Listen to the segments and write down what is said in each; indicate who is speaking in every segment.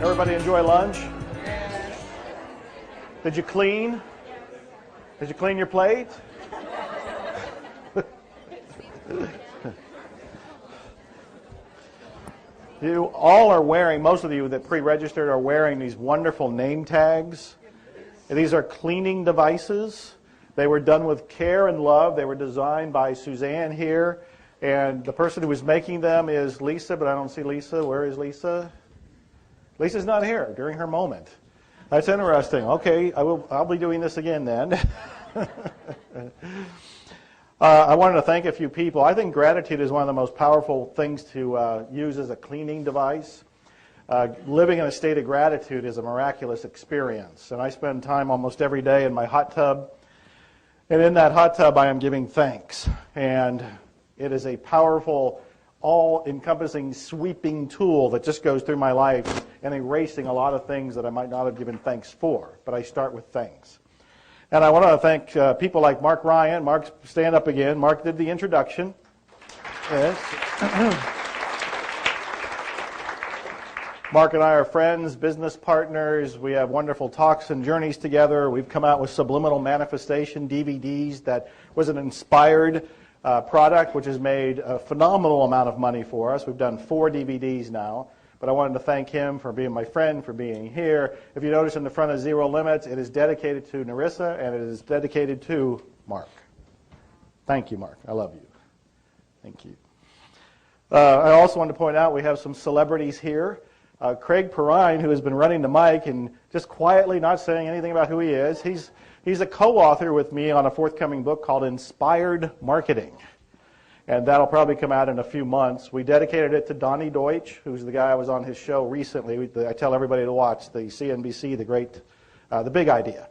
Speaker 1: Everybody enjoy lunch? Did you clean? Did you clean your plate? You all are wearing, most of you that pre-registered are wearing these wonderful name tags. These are cleaning devices. They were done with care and love. They were designed by Suzanne here. And the person who was making them is Lisa, but I don't see Lisa. Where is Lisa? Lisa's not here during her moment. That's interesting. Okay, I'll be doing this again then. I wanted to thank a few people. I think gratitude is one of the most powerful things to use as a cleaning device. Living in a state of gratitude is a miraculous experience. And I spend time almost every day in my hot tub. And in that hot tub, I am giving thanks. And it is a powerful, all-encompassing, sweeping tool that just goes through my life and erasing a lot of things that I might not have given thanks for. But I start with thanks. And I want to thank people like Mark Ryan. Mark, stand up again. Mark did the introduction. Yes. Mark and I are friends, business partners. We have wonderful talks and journeys together. We've come out with Subliminal Manifestation DVDs that was an inspired product which has made a phenomenal amount of money for us. We've done 4 DVDs now. But I wanted to thank him for being my friend, for being here. If you notice in the front of Zero Limits, it is dedicated to Narissa, and it is dedicated to Mark. Thank you, Mark. I love you. Thank you. I also want to point out we have some celebrities here. Craig Perrine, who has been running the mic and just quietly not saying anything about who he is. He's a co-author with me on a forthcoming book called Inspired Marketing. And that'll probably come out in a few months. We dedicated it to Donnie Deutsch, who's the guy I was on his show recently. I tell everybody to watch the CNBC, The Big Idea.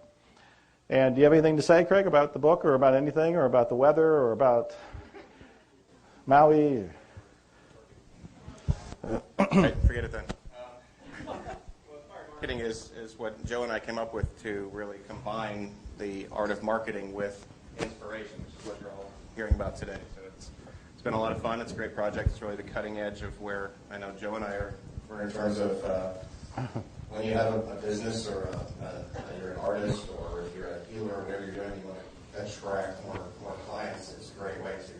Speaker 1: And do you have anything to say, Craig, about the book or about anything or about the weather or about Maui?
Speaker 2: Right, forget it then. Marketing is what Joe and I came up with to really combine the art of marketing with inspiration, which is what you're all hearing about today. So it's been a lot of fun. It's a great project. It's really the cutting edge of where I know Joe and I are in terms of when you have a business or you're an artist or if you're a healer or whatever you're doing, you want to attract more clients. It's a great way to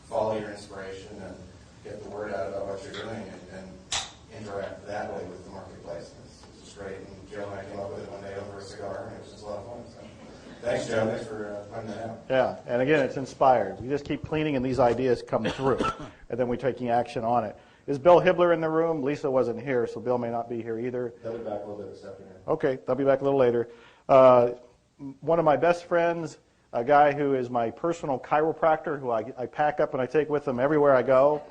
Speaker 2: follow your inspiration and get the word out about what you're doing and interact that way with the marketplace. It's just great. And Joe and I came up with it one day over a cigar, and it was just a lot of fun. So. Thanks, Joe. Thanks for finding that out.
Speaker 1: Yeah, and again, it's inspired. We just keep cleaning and these ideas come through, and then we're taking action on it. Is Bill Hibbler in the room? Lisa wasn't here, so Bill may not be here either.
Speaker 2: They'll be back a little bit this afternoon.
Speaker 1: Okay, they'll be back a little later. One of my best friends, a guy who is my personal chiropractor, who I pack up and I take with him everywhere I go.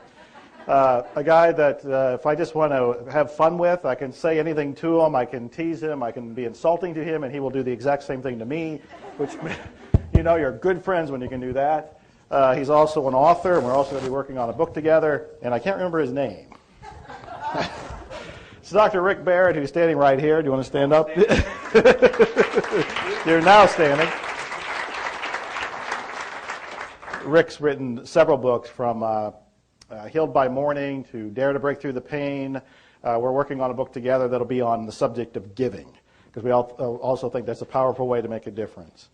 Speaker 1: A guy that if I just want to have fun with, I can say anything to him, I can tease him, I can be insulting to him, and he will do the exact same thing to me, which, you know, you're good friends when you can do that. He's also an author, and we're also going to be working on a book together, and I can't remember his name. It's Dr. Rick Barrett, who's standing right here. Do you want to stand up? You're now standing. Rick's written several books from Healed by Mourning to Dare to Break Through the Pain. We're working on a book together that'll be on the subject of giving, because we also think that's a powerful way to make a difference.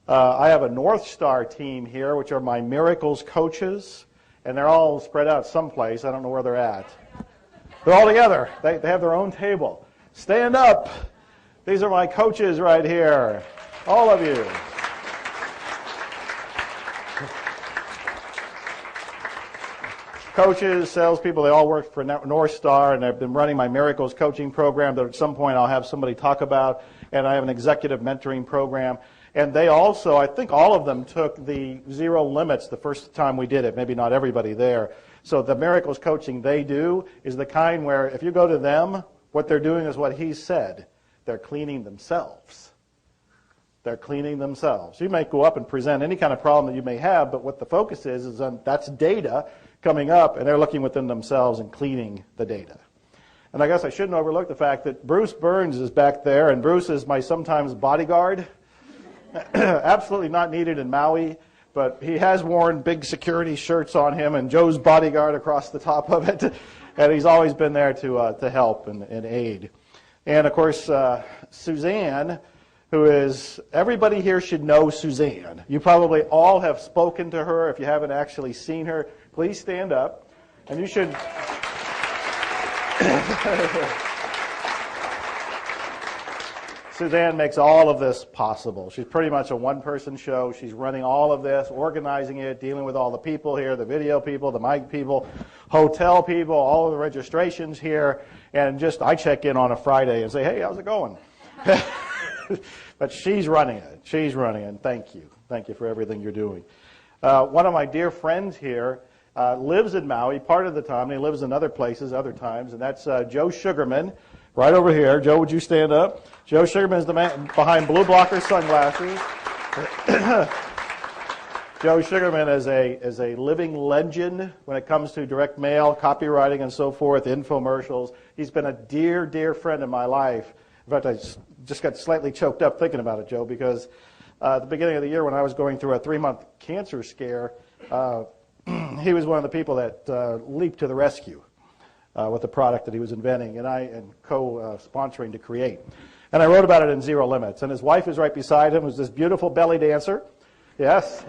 Speaker 1: I have a North Star team here, which are my Miracles coaches, and they're all spread out someplace. I don't know where they're at. They're all together. They have their own table. Stand up. These are my coaches right here, all of you. Coaches, salespeople, they all work for North Star, and I've been running my Miracles coaching program that at some point I'll have somebody talk about, and I have an executive mentoring program. And they also, I think all of them took the Zero Limits the first time we did it, maybe not everybody there. So the Miracles coaching they do is the kind where if you go to them, what they're doing is what he said. They're cleaning themselves. They're cleaning themselves. You may go up and present any kind of problem that you may have, but what the focus is on that's data coming up, and they're looking within themselves and cleaning the data. And I guess I shouldn't overlook the fact that Bruce Burns is back there, and Bruce is my sometimes bodyguard. Absolutely not needed in Maui, but he has worn big security shirts on him and Joe's bodyguard across the top of it, and he's always been there to help and aid. And of course, Suzanne, who is, everybody here should know Suzanne. You probably all have spoken to her. If you haven't actually seen her, please stand up. And you should... Suzanne makes all of this possible. She's pretty much a one-person show. She's running all of this, organizing it, dealing with all the people here, the video people, the mic people, hotel people, all of the registrations here. And just, I check in on a Friday and say, hey, how's it going? But she's running it. She's running it. And thank you. Thank you for everything you're doing. One of my dear friends here lives in Maui part of the time. And he lives in other places other times. And that's Joe Sugarman, right over here. Joe, would you stand up? Joe Sugarman is the man behind Blue Blocker sunglasses. Joe Sugarman is a living legend when it comes to direct mail, copywriting, and so forth, infomercials. He's been a dear, dear friend in my life. In fact, I just got slightly choked up thinking about it, Joe, because at the beginning of the year when I was going through a 3-month cancer scare, he was one of the people that leaped to the rescue with the product that he was inventing and co-sponsoring to create. And I wrote about it in Zero Limits. And his wife is right beside him, who's this beautiful belly dancer. Yes.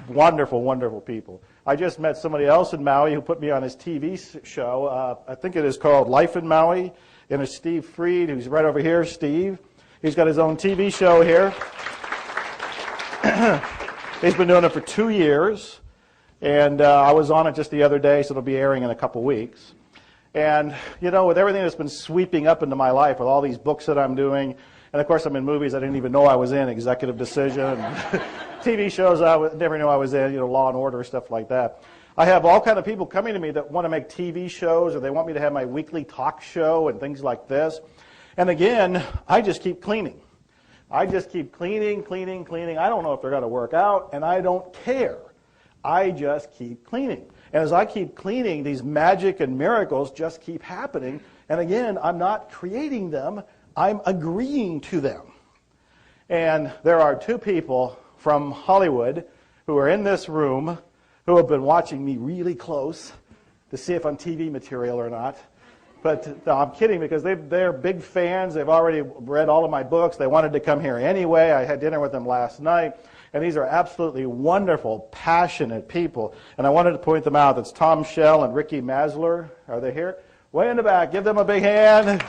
Speaker 1: Wonderful, wonderful people. I just met somebody else in Maui who put me on his TV show. I think it is called Life in Maui. And it's Steve Freed, who's right over here. Steve. He's got his own TV show here. He's been doing it for 2 years. And I was on it just the other day, so it'll be airing in a couple weeks. And, you know, with everything that's been sweeping up into my life, with all these books that I'm doing, and of course I'm in movies I didn't even know I was in, Executive Decision, TV shows I never knew I was in, you know, Law and Order, stuff like that. I have all kind of people coming to me that want to make TV shows, or they want me to have my weekly talk show and things like this. And again, I just keep cleaning. I just keep cleaning. I don't know if they're going to work out, and I don't care. I just keep cleaning. And as I keep cleaning, these magic and miracles just keep happening. And again, I'm not creating them, I'm agreeing to them. And there are 2 people from Hollywood who are in this room who have been watching me really close to see if I'm TV material or not. But no, I'm kidding, because they're big fans. They've already read all of my books. They wanted to come here anyway. I had dinner with them last night. And these are absolutely wonderful, passionate people. And I wanted to point them out. That's Tom Shell and Ricky Masler. Are they here? Way in the back. Give them a big hand.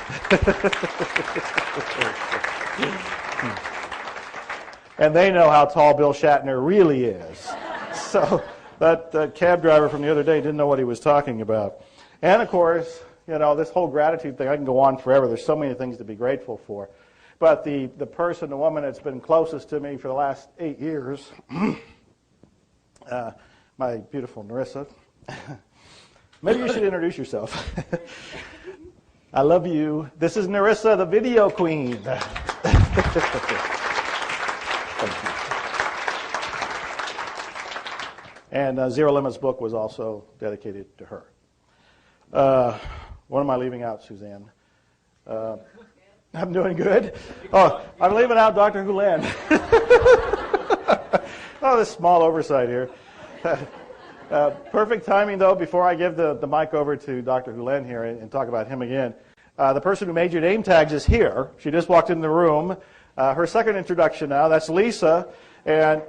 Speaker 1: And they know how tall Bill Shatner really is. So that cab driver from the other day didn't know what he was talking about. And of course, you know, this whole gratitude thing, I can go on forever. There's so many things to be grateful for. But the person, the woman that's been closest to me for the last 8 years, my beautiful Narissa. Maybe you should introduce yourself. I love you. This is Narissa, the video queen. And Zero Limits book was also dedicated to her. What am I leaving out, Suzanne? I'm doing good. Oh, I'm leaving out Dr. Hulen. Oh, this small oversight here. Perfect timing, though, before I give the mic over to Dr. Hulen here and talk about him again. The person who made your name tags is here. She just walked in the room. Her second introduction now, that's Lisa. And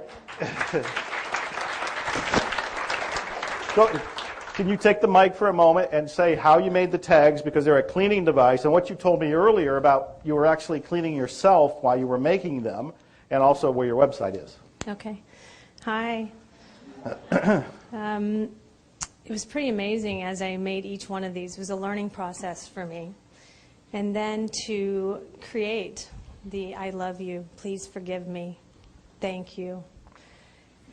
Speaker 1: can you take the mic for a moment and say how you made the tags, because they're a cleaning device, and what you told me earlier about you were actually cleaning yourself while you were making them, and also where your website is.
Speaker 3: Okay. Hi. It was pretty amazing as I made each one of these. It was a learning process for me. And then to create the I love you, please forgive me, thank you,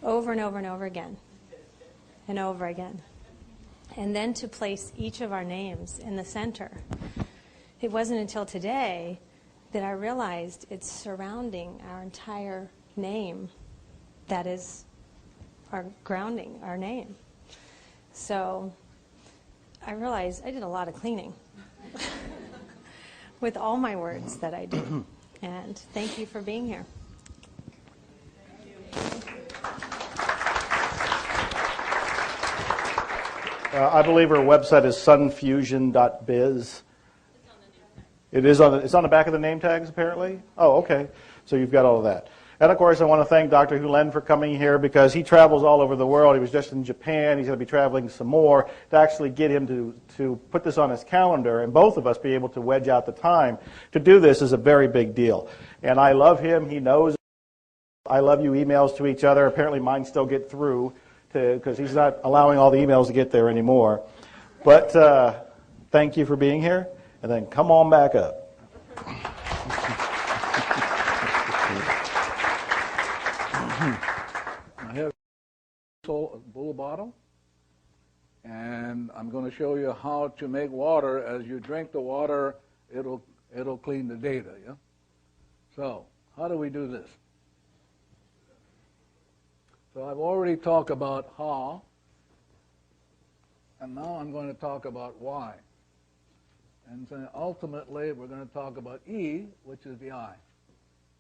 Speaker 3: over and over and over again, and over again. And then to place each of our names in the center. It wasn't until today that I realized it's surrounding our entire name that is our grounding, our name. So I realized I did a lot of cleaning with all my words that I do. And thank you for being here.
Speaker 1: I believe her website is sunfusion.biz. It's on the back of the name tags, apparently? Oh, okay. So you've got all of that. And of course, I want to thank Dr. Hulen for coming here because he travels all over the world. He was just in Japan. He's going to be traveling some more to actually get him to put this on his calendar and both of us be able to wedge out the time to do this is a very big deal. And I love him. He knows I love you emails to each other. Apparently mine still get through because he's not allowing all the emails to get there anymore. But thank you for being here. And then come on back up.
Speaker 4: I have a blue bottle, and I'm going to show you how to make water. As you drink the water, it'll clean the data. Yeah. So how do we do this? So I've already talked about how, and now I'm going to talk about why. And so ultimately, we're going to talk about E, which is the I.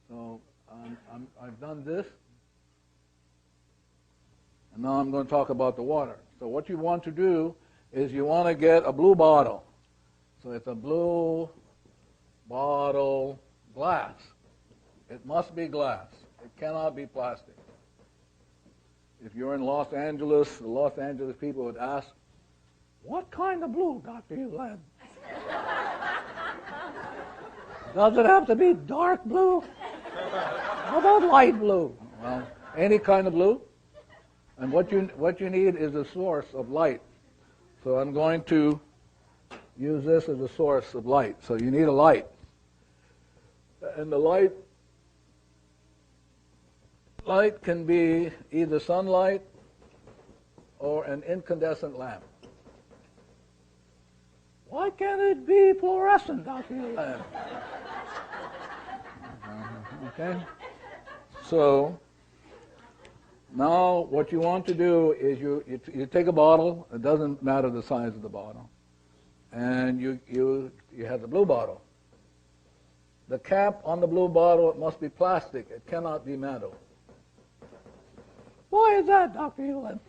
Speaker 4: So I've done this. And now I'm going to talk about the water. So what you want to do is you want to get a blue bottle. So it's a blue bottle glass. It must be glass. It cannot be plastic. If you're in Los Angeles, the Los Angeles people would ask, what kind of blue, Dr. Hulen? Does it have to be dark blue? How about light blue? Well, any kind of blue. And what you need is a source of light. So I'm going to use this as a source of light. So you need a light. And the light can be either sunlight or an incandescent lamp. Why can't it be fluorescent, Dr. Hulen? Okay. So now what you want to do is you take a bottle. It doesn't matter the size of the bottle, and you have the blue bottle. The cap on the blue bottle must be plastic. It cannot be metal. Why is that, Dr. Hulen?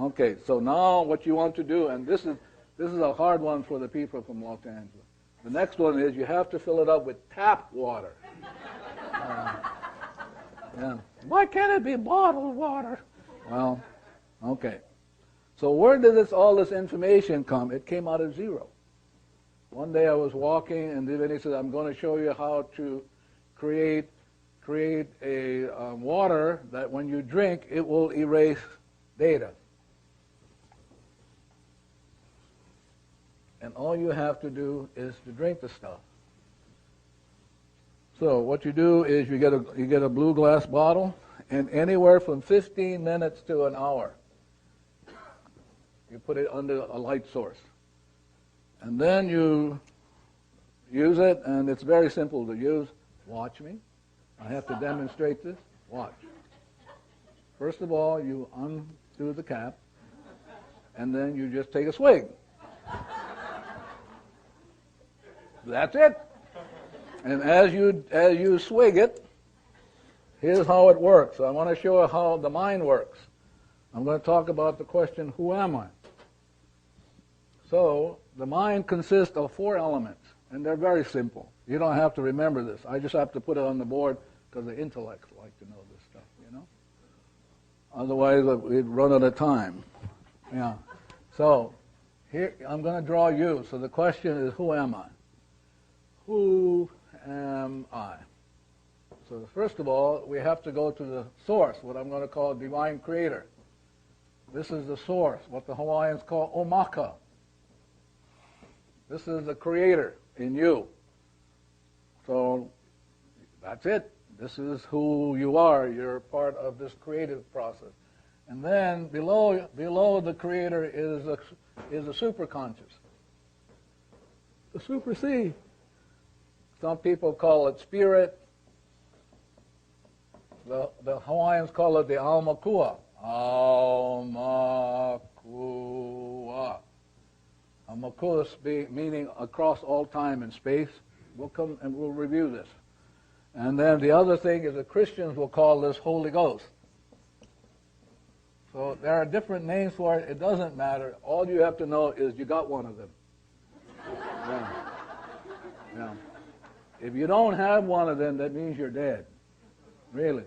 Speaker 4: Okay, so now what you want to do, and this is a hard one for the people from Los Angeles. The next one is you have to fill it up with tap water. Yeah. Why can't it be bottled water? Well, okay. So where did all this information come? It came out of zero. One day I was walking, and then he said, I'm going to show you how to create a water that when you drink, it will erase data. And all you have to do is to drink the stuff. So what you do is you get a blue glass bottle, and anywhere from 15 minutes to an hour, you put it under a light source. And then you use it, and it's very simple to use. Watch me. I have to demonstrate this. Watch. First of all, you undo the cap, and then you just take a swig. That's it. And as you swig it, here's how it works. I want to show you how the mind works. I'm going to talk about the question, who am I? So the mind consists of 4 elements, and they're very simple. You don't have to remember this. I just have to put it on the board because the intellects like to know this stuff, you know? Otherwise, we'd run out of time. Yeah. So here, I'm going to draw you. So the question is, who am I? Who am I? So first of all, we have to go to the source, what I'm going to call divine creator. This is the source, what the Hawaiians call Omaka. This is the creator in you. So that's it. This is who you are. You're part of this creative process. And then below the creator is a superconscious. The super C. Some people call it spirit. The Hawaiians call it the Aumakua. Aumakua. Aumakua meaning across all time and space. We'll come and we'll review this. And then the other thing is the Christians will call this Holy Ghost. So there are different names for it. It doesn't matter. All you have to know is you got one of them. Yeah. Yeah. If you don't have one of them, that means you're dead. Really.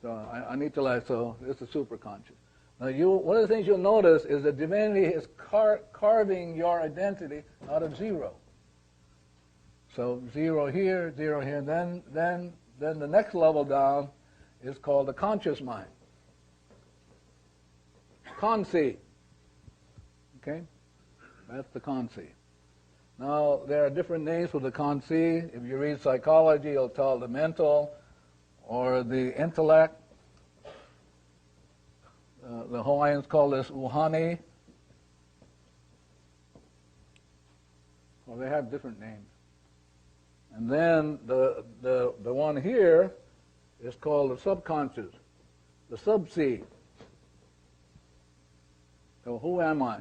Speaker 4: So I need to let, so it's a superconscious. Now one of the things you'll notice is that divinity is carving your identity out of zero. So 0 here, 0 here. Then the next level down is called the conscious mind. Consi. Okay? That's the consi. Now, there are different names for the consi. If you read psychology, it'll tell the mental or the intellect. The Hawaiians call this uhane. Well, they have different names. And then the one here is called the subconscious, the subsi. So who am I?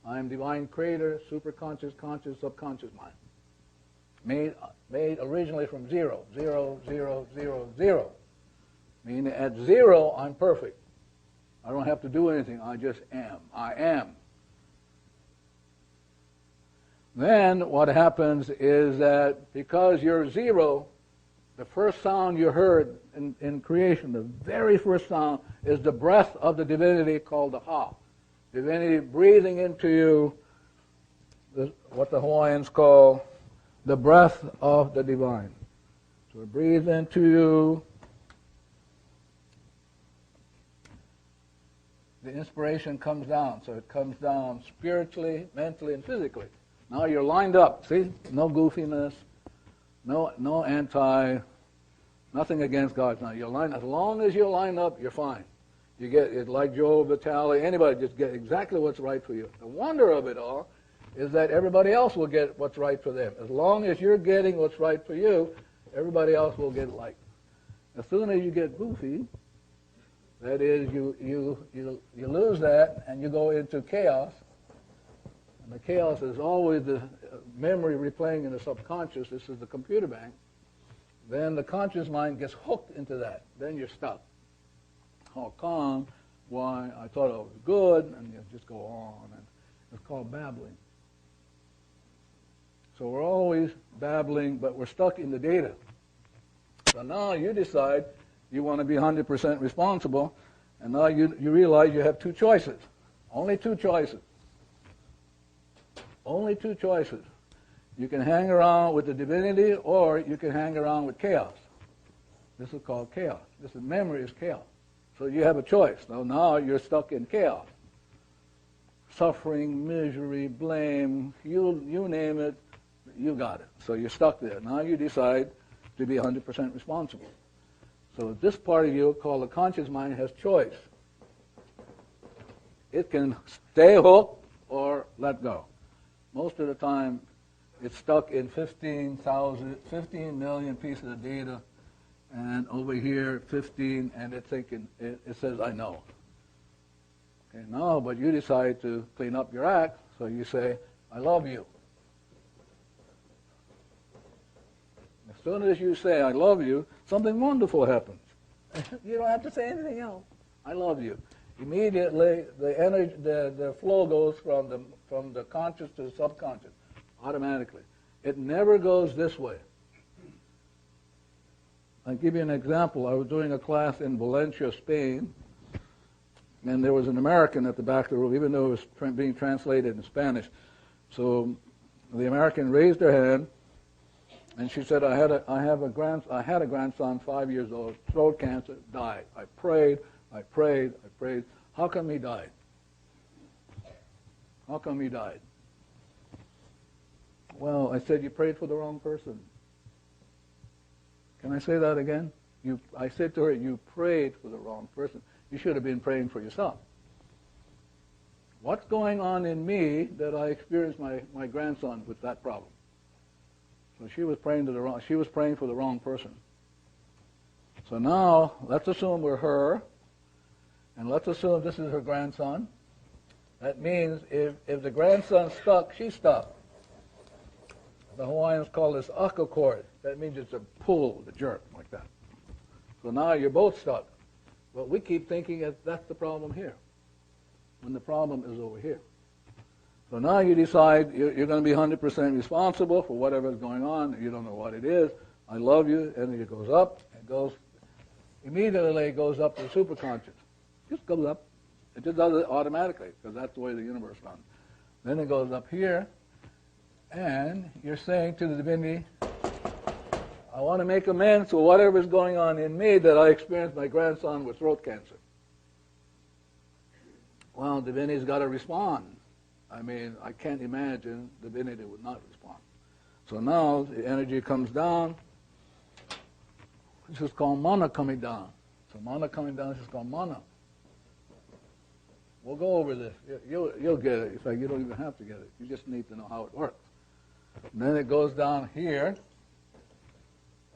Speaker 4: I am divine creator, superconscious, conscious, subconscious mind. Made originally from 0, 0, 0, 0, 0. Meaning at 0, I'm perfect. I don't have to do anything. I just am. I am. Then what happens is that because you're 0, the first sound you heard in creation, the very first sound, is the breath of the divinity called the Ha. Divinity breathing into you what the Hawaiians call the breath of the divine. So it breathes into you. The inspiration comes down. So it comes down spiritually, mentally, and physically. Now you're lined up. See? No goofiness, no nothing against God. Now you're lined. As long as you're lined up, you're fine. You get it like Joe Vitale, anybody just get exactly what's right for you. The wonder of it all is that everybody else will get what's right for them. As long as you're getting what's right for you, everybody else will get like. As soon as you get goofy, that is, you lose that and you go into chaos. And the chaos is always the memory replaying in the subconscious. This is the computer bank. Then the conscious mind gets hooked into that. Then you're stuck. How come? Why? I thought I was good, and you just go on. And it's called babbling. So we're always babbling, but we're stuck in the data. So now you decide you want to be 100% responsible, and now you realize you have two choices. Only two choices. Only two choices. You can hang around with the divinity, or you can hang around with chaos. This is called chaos. This is memory is chaos. So you have a choice. Now you're stuck in chaos. Suffering, misery, blame, you name it, you got it. So you're stuck there. Now you decide to be 100% responsible. So this part of you, called the conscious mind, has choice. It can stay hooked or let go. Most of the time, it's stuck in 15 million pieces of data, and over here 15, and it's thinking, it says, I know. Okay, no, but you decide to clean up your act, so you say, I love you. As soon as you say, I love you, something wonderful happens. You don't have to say anything else. I love you. Immediately, the energy, the flow goes from the conscious to the subconscious, automatically. It never goes this way. I'll give you an example. I was doing a class in Valencia, Spain, and there was an American at the back of the room, even though it was being translated in Spanish. So the American raised her hand, and she said, I had a grandson, 5 years old, throat cancer, died. I prayed. How come he died? How come he died? Well, I said, you prayed for the wrong person. Can I say that again? I said to her, you prayed for the wrong person. You should have been praying for yourself. What's going on in me that I experienced my grandson with that problem? So she was praying for the wrong person. So now, let's assume we're her, and let's assume this is her grandson. That means if the grandson's stuck, she's stuck. The Hawaiians call this aka cord. That means it's a pull, a jerk, like that. So now you're both stuck. But we keep thinking that's the problem here, when the problem is over here. So now you decide you're going to be 100% responsible for whatever is going on. You don't know what it is. I love you. Energy goes up. It goes, immediately it goes up to the superconscious. Just goes up. It just does it automatically because that's the way the universe runs. Then it goes up here, and you're saying to the divinity, I want to make amends for whatever is going on in me that I experienced my grandson with throat cancer. Well, divinity's got to respond. I mean, I can't imagine divinity would not respond. So now the energy comes down. This is called mana coming down. So mana coming down is called mana. We'll go over this. You'll get it. In fact, you don't even have to get it. You just need to know how it works. And then it goes down here.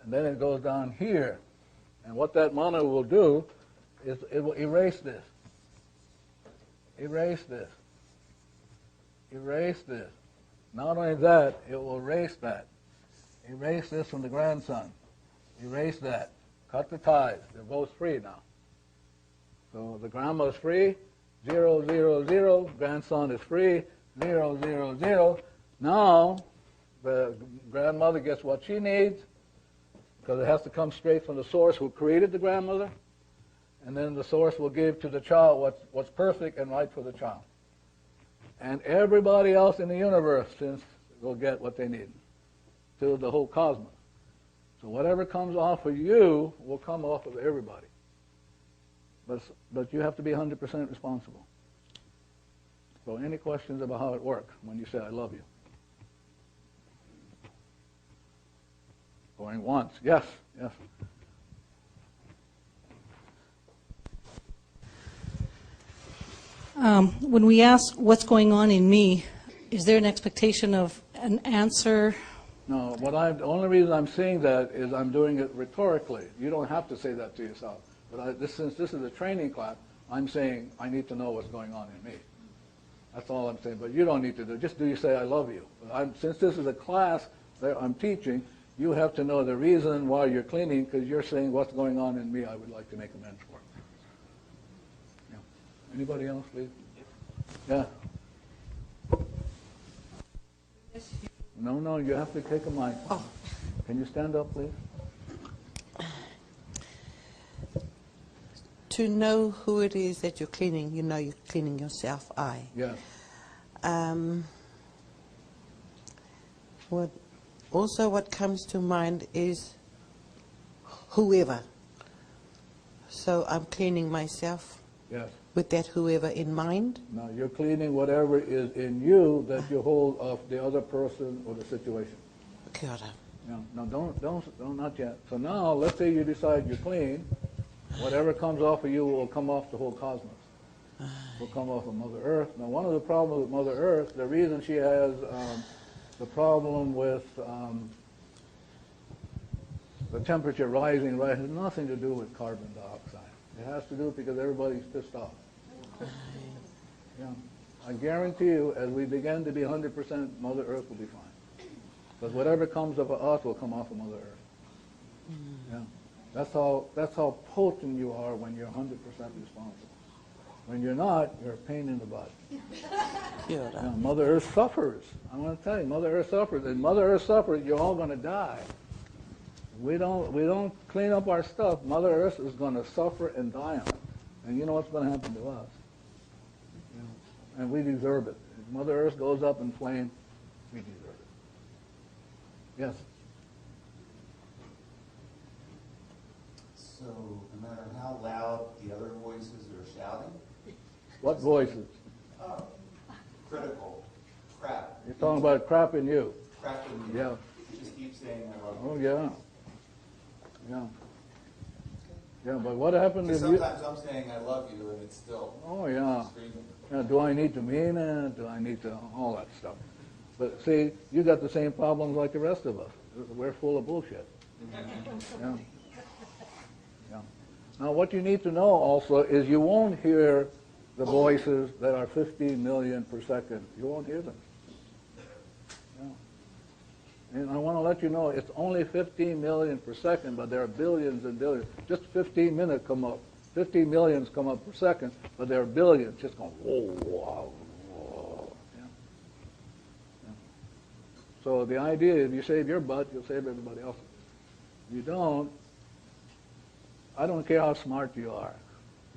Speaker 4: And then it goes down here. And what that mana will do is it will erase this. Erase this. Erase this. Not only that, it will erase that. Erase this from the grandson. Erase that. Cut the ties. They're both free now. So the grandma is free. 0, 0, 0. Grandson is free. 0, 0, 0. Now the grandmother gets what she needs because it has to come straight from the source who created the grandmother. And then the source will give to the child what's perfect and right for the child. And everybody else in the universe will get what they need, to the whole cosmos. So whatever comes off of you will come off of everybody. But you have to be 100% responsible. So any questions about how it works when you say, I love you? Going once. Yes, yes.
Speaker 5: When we ask what's going on in me, is there an expectation of an answer?
Speaker 4: No, the only reason I'm saying that is I'm doing it rhetorically. You don't have to say that to yourself. But since this is a training class, I'm saying I need to know what's going on in me. That's all I'm saying. But you don't need to do. Just do you say I love you. Since this is a class that I'm teaching, you have to know the reason why you're cleaning because you're saying what's going on in me I would like to make amends for. Yeah. Anybody else, please? Yeah. No, you have to take a mic.
Speaker 6: Oh.
Speaker 4: Can you stand up, please?
Speaker 6: To know who it is that you're cleaning, you know you're cleaning yourself.
Speaker 4: Yes.
Speaker 6: What comes to mind is whoever. So I'm cleaning myself
Speaker 4: Yes.
Speaker 6: with that whoever in mind.
Speaker 4: Now you're cleaning whatever is in you that you hold of the other person or the situation.
Speaker 6: Kia ora.
Speaker 4: No, don't, not yet. So now, let's say you decide you're clean. Whatever comes off of you will come off the whole cosmos. Will come off of Mother Earth. Now, one of the problems with Mother Earth, the reason she has the problem with the temperature rising, right, has nothing to do with carbon dioxide. It has to do because everybody's pissed off. Yeah. I guarantee you, as we begin to be 100%, Mother Earth will be fine. Because whatever comes off of us will come off of Mother Earth. Yeah. That's how potent you are when you're 100% responsible. When you're not, you're a pain in the butt. Yeah, Mother Earth suffers. I want to tell you, Mother Earth suffers. And Mother Earth suffers, you're all going to die. We don't clean up our stuff. Mother Earth is going to suffer and die on it. And you know what's going to happen to us. Yeah. And we deserve it. If Mother Earth goes up in flame, we deserve it. Yes?
Speaker 7: So no matter how loud the other voices are shouting,
Speaker 4: What voices?
Speaker 7: critical, crap.
Speaker 4: You're talking about crap in you.
Speaker 7: Crap in you.
Speaker 4: Yeah.
Speaker 7: You just keep saying I love
Speaker 4: Oh,
Speaker 7: you.
Speaker 4: yeah. Yeah. Yeah, but what happened if you...
Speaker 7: Sometimes I'm saying I love you and it's still
Speaker 4: Oh, yeah.
Speaker 7: screaming.
Speaker 4: Yeah. Do I need to mean it? Do I need to... all that stuff. But see, you got the same problems like the rest of us. We're full of bullshit. Yeah. Yeah. Now, what you need to know also is you won't hear the voices that are 50 million per second. You won't hear them. Yeah. And I want to let you know it's only 15 million per second, but there are billions and billions. Just 15 minutes come up 50 millions come up per second, but there are billions just going, whoa, whoa, whoa. Yeah. Yeah. So the idea is if you save your butt, you'll save everybody else's. If you don't, I don't care how smart you are.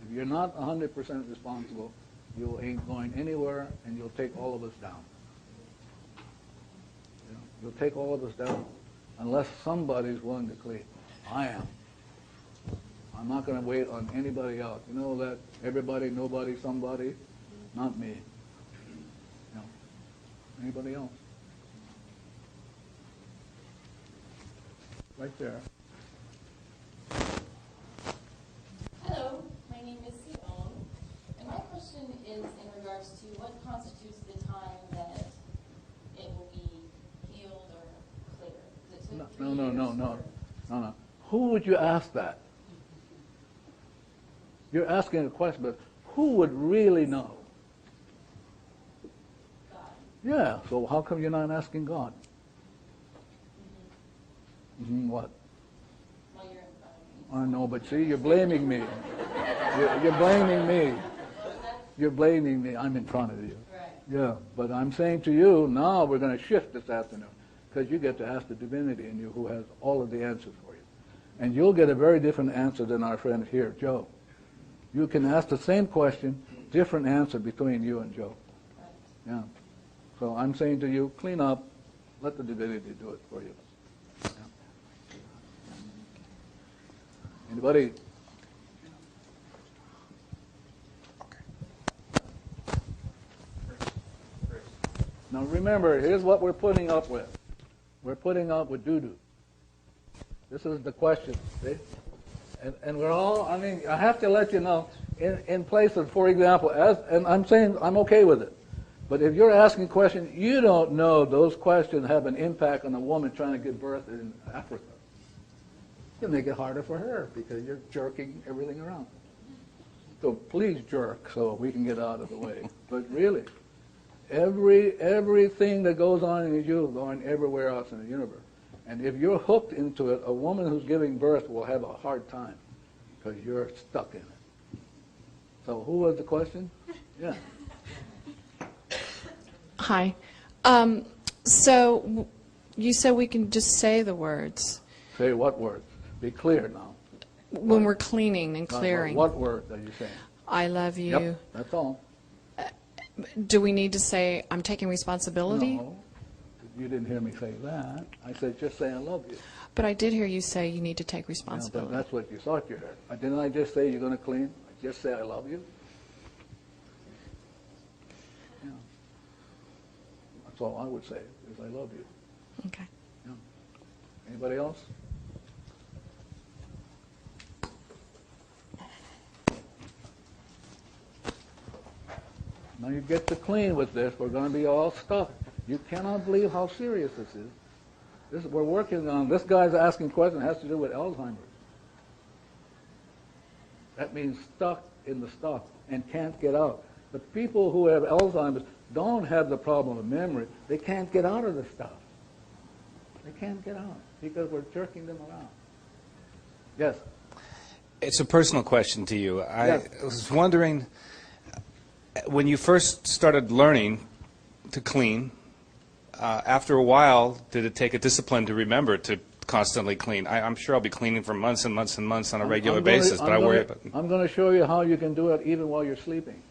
Speaker 4: If you're not 100% responsible, you ain't going anywhere, and you'll take all of us down. You know, you'll take all of us down unless somebody's willing to clean. I am. I'm not going to wait on anybody else. You know that everybody, nobody, somebody? Not me. No. Anybody else? Right there.
Speaker 8: Hello, my name is Simone, and my question is in regards to what constitutes the time that it will be healed or clear. Is it 2
Speaker 4: No.
Speaker 8: 3 years or-
Speaker 4: No. Who would you ask that? You're asking a question, but who would really know?
Speaker 8: God.
Speaker 4: Yeah, so how come you're not asking God? What?
Speaker 8: Well, you're in front of me.
Speaker 4: I know, but see, you're blaming me. You're blaming me. You're blaming me. I'm in front of you.
Speaker 8: Right.
Speaker 4: Yeah, but I'm saying to you, now we're going to shift this afternoon, because you get to ask the divinity in you who has all of the answers for you. And you'll get a very different answer than our friend here, Joe. You can ask the same question, different answer between you and Joe.
Speaker 8: Right.
Speaker 4: Yeah. So I'm saying to you, clean up, let the divinity do it for you. Yeah. Anybody? Now remember, here's what we're putting up with. We're putting up with doo-doo. This is the question, see? And we're all, I mean, I have to let you know, in places, for example, and I'm saying I'm okay with it, but if you're asking questions, you don't know those questions have an impact on a woman trying to give birth in Africa. You make it harder for her because you're jerking everything around. So please jerk so we can get out of the way. But really, everything that goes on in you is going everywhere else in the universe. And if you're hooked into it, a woman who's giving birth will have a hard time because you're stuck in it. So who was the question? Yeah.
Speaker 9: Hi. So you said we can just say the words
Speaker 4: Say what words? Be clear now.
Speaker 9: when we're cleaning and clearing.
Speaker 4: What word are you saying?
Speaker 9: I love you.
Speaker 4: Yep, that's all.
Speaker 9: Do we need to say I'm taking responsibility?
Speaker 4: No, you didn't hear me say that. I said just say I love you.
Speaker 9: But I did hear you say you need to take
Speaker 4: Yeah, but
Speaker 9: responsibility.
Speaker 4: that's what you thought you heard. Didn't I just say you're going to clean? Just say I love you? Yeah. That's all I would say, is I love you.
Speaker 9: Okay.
Speaker 4: Yeah. Anybody else? Now you get to clean with this. We're going to be all stuck. You cannot believe how serious this is. We're working on, this guy's asking questions has to do with Alzheimer's. That means stuck in the stuff and can't get out. The people who have Alzheimer's don't have the problem of memory. They can't get out of the stuff. They can't get out because we're jerking them around. Yes?
Speaker 10: It's a personal question to you. I
Speaker 4: Yes.
Speaker 10: was wondering, when you first started learning to clean, after a while, did it take a discipline to remember to constantly clean? I'm sure I'll be cleaning for months and months and months on a regular basis, but I worry about it.
Speaker 4: I'm going to show you how you can do it even while you're sleeping.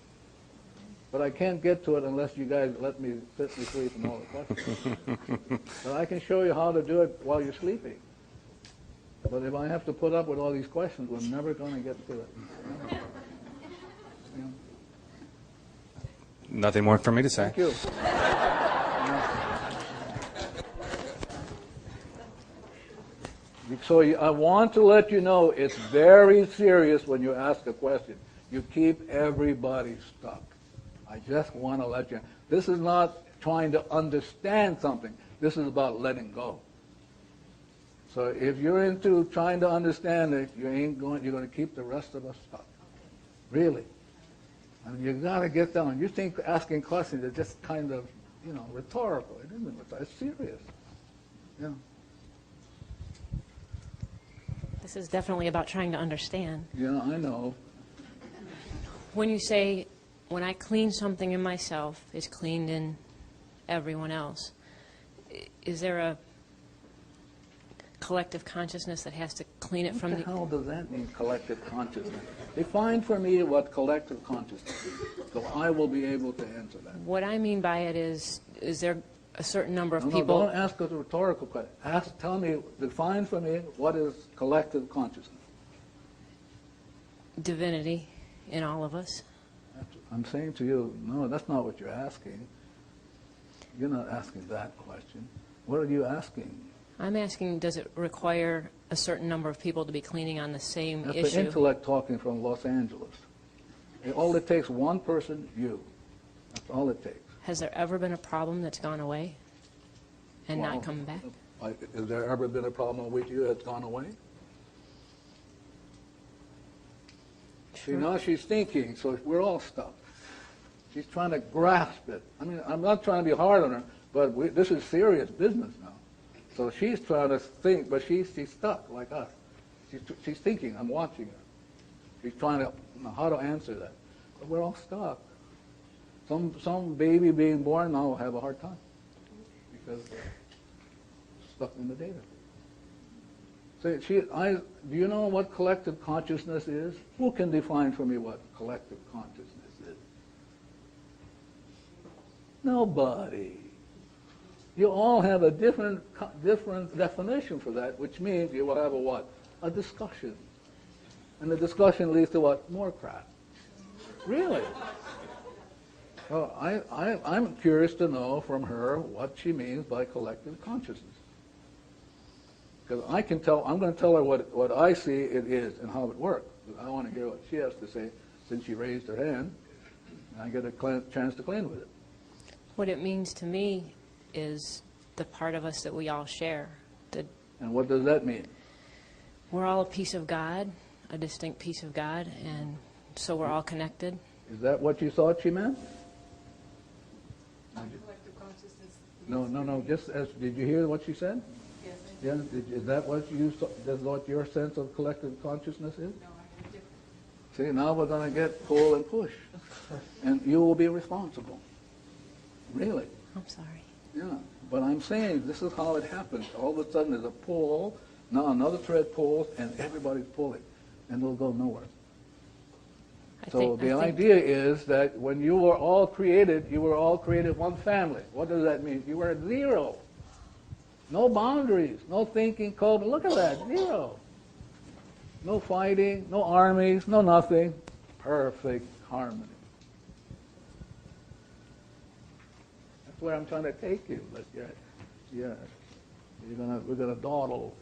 Speaker 4: But I can't get to it unless you guys let me sit me free from all the questions. But I can show you how to do it while you're sleeping. But if I have to put up with all these questions, we're never going to get to it. Yeah.
Speaker 10: Nothing more for me to say.
Speaker 4: Thank you. So I want to let you know it's very serious when you ask a question. You keep everybody stuck. I just want to let you know. This is not trying to understand something. This is about letting go. So if you're into trying to understand it, you're going to keep the rest of us stuck. Really. I mean, you've got to get down. You think asking questions is just kind of, rhetorical. It isn't. It's serious. Yeah.
Speaker 11: This is definitely about trying to understand.
Speaker 4: Yeah, I know.
Speaker 11: When you say, when I clean something in myself, it's cleaned in everyone else, is there a collective consciousness that has to clean it from
Speaker 4: What the hell does that mean, collective consciousness? Define for me what collective consciousness is, so I will be able to answer that.
Speaker 11: What I mean by it is there a certain number of
Speaker 4: No,
Speaker 11: people...
Speaker 4: don't ask a rhetorical question. Tell me, define for me what is collective consciousness.
Speaker 11: Divinity in all of us.
Speaker 4: I'm saying to you, no, that's not what you're asking. You're not asking that question. What are you asking?
Speaker 11: I'm asking, does it require a certain number of people to be cleaning on the same
Speaker 4: That's
Speaker 11: issue?
Speaker 4: the intellect talking from Los Angeles. All it takes, one person, you. That's all it takes.
Speaker 11: Has there ever been a problem that's gone away and
Speaker 4: Well,
Speaker 11: not come back?
Speaker 4: Has there ever been a problem with you that's gone away? See, now she's thinking, so we're all stuck. She's trying to grasp it. I mean, I'm not trying to be hard on her, but this is serious business now. So she's trying to think, but she's stuck like us. She's thinking, I'm watching her. She's trying to know how to answer that. But we're all stuck. Some baby being born now will have a hard time because they're stuck in the data. So do you know what collective consciousness is? Who can define for me what collective consciousness is? Nobody. You all have a different definition for that, which means you will have a what? A discussion. And the discussion leads to what? More crap. Really. Well, I'm curious to know from her what she means by collective consciousness. Because I'm going to tell her what I see it is and how it works. I want to hear what she has to say since she raised her hand, and I get a chance to clean with it.
Speaker 11: What it means to me is the part of us that we all share.
Speaker 4: And what does that mean?
Speaker 11: We're all a piece of God, a distinct piece of God, and so we're all connected.
Speaker 4: Is that what you thought she meant?
Speaker 12: Collective consciousness.
Speaker 4: No. Did you hear what she said?
Speaker 12: Yes.
Speaker 4: Yeah. Is that what your sense of collective consciousness is?
Speaker 12: No, I have different.
Speaker 4: See, now we're going to get pull and push, and you will be responsible. Really.
Speaker 11: I'm sorry.
Speaker 4: Yeah, but I'm saying this is how it happens. All of a sudden there's a pull, now another thread pulls, and everybody's pulling, and it'll go nowhere. So the idea is that when you were all created one family. What does that mean? You were zero. No boundaries, no thinking code. Look at that, zero. No fighting, no armies, no nothing. Perfect harmony. That's where I'm trying to take you, but we're gonna dawdle.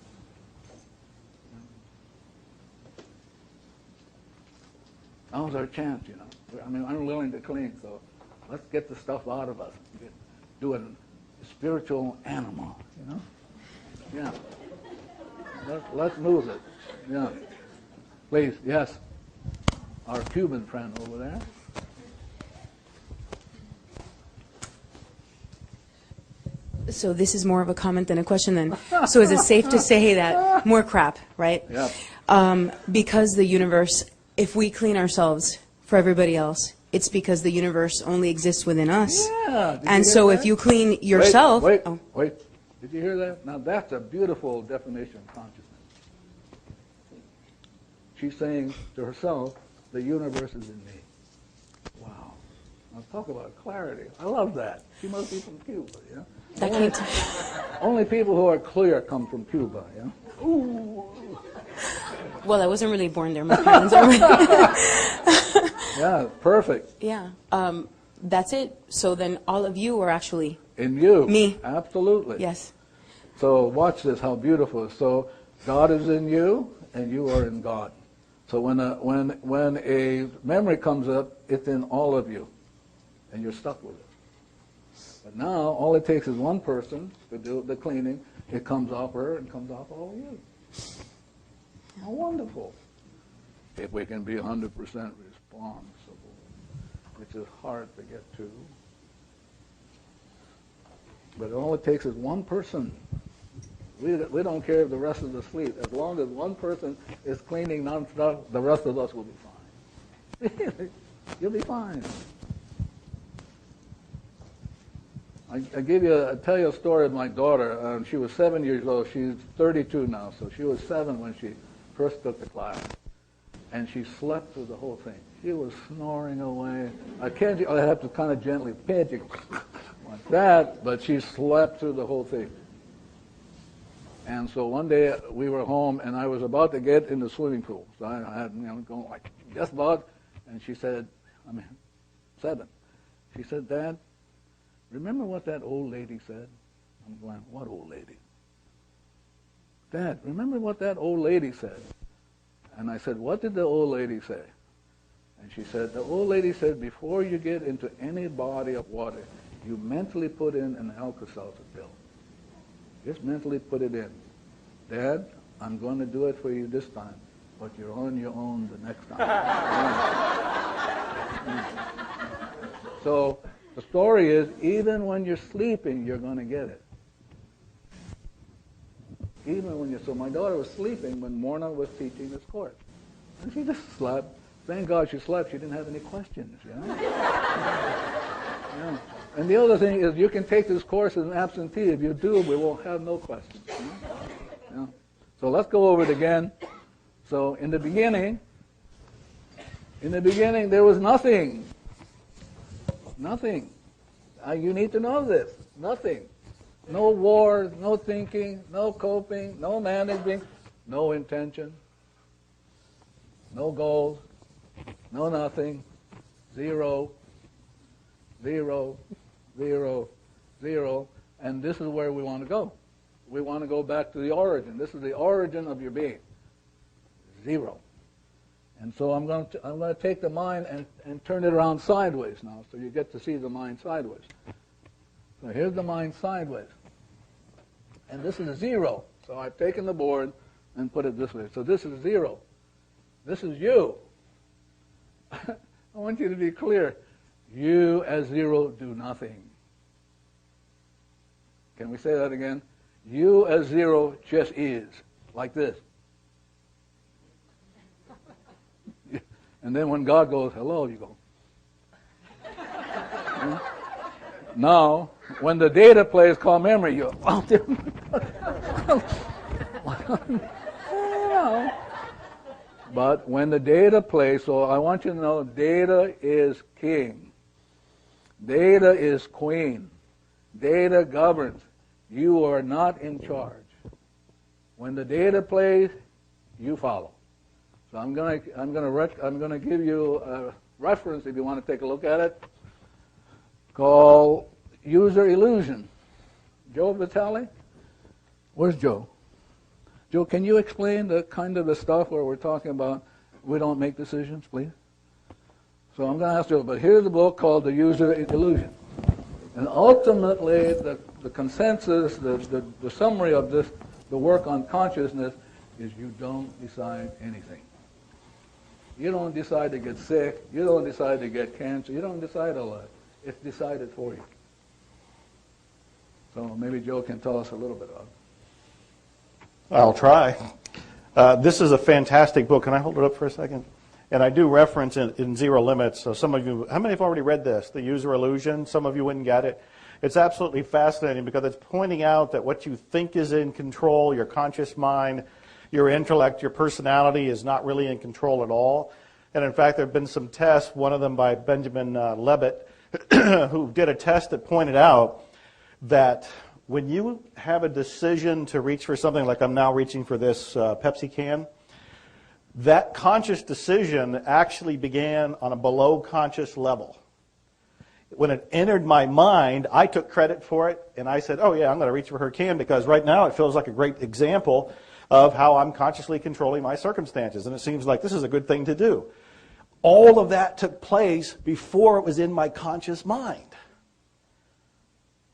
Speaker 4: Now's our chance, you know. I mean, I'm willing to clean, so let's get the stuff out of us. Do a spiritual animal, you know. Yeah. Let's move it. Yeah. Please, yes. Our Cuban friend over there.
Speaker 13: So this is more of a comment than a question then. So is it safe to say that more crap, right?
Speaker 4: Yeah.
Speaker 13: Because the universe, if we clean ourselves for everybody else, it's because the universe only exists within us.
Speaker 4: Yeah.
Speaker 13: And so if you clean yourself...
Speaker 4: Wait. Did you hear that? Now that's a beautiful definition of consciousness. She's saying to herself, the universe is in me. Wow. Now talk about clarity. I love that. She must be from Cuba, yeah? Only people who are clear come from Cuba, yeah? Ooh.
Speaker 13: Well, I wasn't really born there. My parents are.
Speaker 4: Yeah, perfect.
Speaker 13: Yeah. That's it. So then all of you are actually...
Speaker 4: In you.
Speaker 13: Me.
Speaker 4: Absolutely.
Speaker 13: Yes.
Speaker 4: So watch this, how beautiful. So God is in you, and you are in God. So when a memory comes up, it's in all of you, and you're stuck with it. But now, all it takes is one person to do the cleaning. It comes off her and comes off all of you. How wonderful. If we can be 100% responsible, which is hard to get to. But all it takes is one person. We don't care if the rest of us sleep. As long as one person is cleaning non-stop, the rest of us will be fine. You'll be fine. I tell you a story of my daughter. She was 7 years old. She's 32 now, so she was 7 when she first took the class. And she slept through the whole thing. She was snoring away. I have to kind of gently pinch it like that, but she slept through the whole thing. And so one day we were home, and I was about to get in the swimming pool. So I had, going like just about, and she said, 7. She said, "Dad, remember what that old lady said?" I'm going, "What old lady?" "Dad, remember what that old lady said?" And I said, "What did the old lady say?" And she said, "The old lady said, before you get into any body of water, you mentally put in an Alka-Seltzer pill. Just mentally put it in. Dad, I'm going to do it for you this time, but you're on your own the next time." So the story is, even when you're sleeping, you're going to get it. So my daughter was sleeping when Morna was teaching this course. And she just slept. Thank God she slept. She didn't have any questions, Yeah. And the other thing is, you can take this course as an absentee. If you do, we will have no questions. Yeah. So let's go over it again. So in the beginning, there was nothing. Nothing. You need to know this. Nothing. No wars, no thinking, no coping, no managing, no intention, no goals, no nothing, 0, 0, 0, 0, and this is where we want to go. We want to go back to the origin. This is the origin of your being. 0. And so I'm going to take the mind and turn it around sideways now, so you get to see the mind sideways. So here's the mind sideways. And this is 0. So I've taken the board and put it this way. So this is 0. This is you. I want you to be clear. You as 0 do nothing. Can we say that again? You as 0 just is. Like this. And then when God goes, hello, you go. Now, when the data plays called memory, you go, But when the data plays, so I want you to know, data is king. Data is queen. Data governs. You are not in charge. When the data plays, you follow. So I'm going to give you a reference if you want to take a look at it, called User Illusion. Joe Vitale? Where's Joe? Joe, can you explain the kind of the stuff where we're talking about we don't make decisions, please? So I'm going to ask Joe, but here's a book called The User Illusion. And ultimately, the consensus, the summary of this, the work on consciousness, is you don't decide anything. You don't decide to get sick. You don't decide to get cancer. You don't decide all that. It's decided for you. So maybe Joe can tell us a little bit about it.
Speaker 1: I'll try. This is a fantastic book. Can I hold it up for a second? And I do reference in Zero Limits. So some of you, how many have already read this, The User Illusion? Some of you wouldn't get it. It's absolutely fascinating because it's pointing out that what you think is in control, your conscious mind, your intellect, your personality is not really in control at all. And in fact, there have been some tests, one of them by Benjamin Levitt, who did a test that pointed out that when you have a decision to reach for something, like I'm now reaching for this Pepsi can, that conscious decision actually began on a below conscious level. When it entered my mind, I took credit for it, and I said, oh yeah, I'm going to reach for her can because right now it feels like a great example of how I'm consciously controlling my circumstances, and it seems like this is a good thing to do. All of that took place before it was in my conscious mind.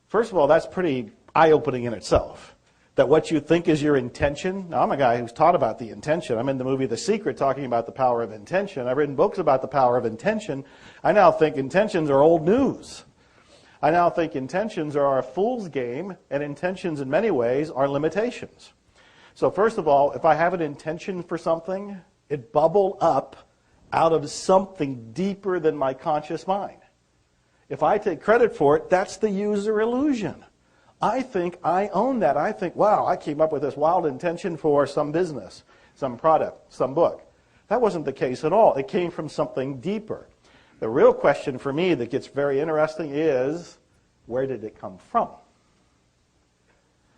Speaker 1: First of all, that's pretty eye-opening in itself, that what you think is your intention. Now, I'm a guy who's taught about the intention. I'm in the movie The Secret talking about the power of intention. I've written books about the power of intention. I now think intentions are old news. I now think intentions are a fool's game, and intentions in many ways are limitations. So first of all, if I have an intention for something, it bubble up out of something deeper than my conscious mind. If I take credit for it, that's the user illusion. I think I own that. I think, wow, I came up with this wild intention for some business, some product, some book. That wasn't the case at all. It came from something deeper. The real question for me that gets very interesting is, where did it come from?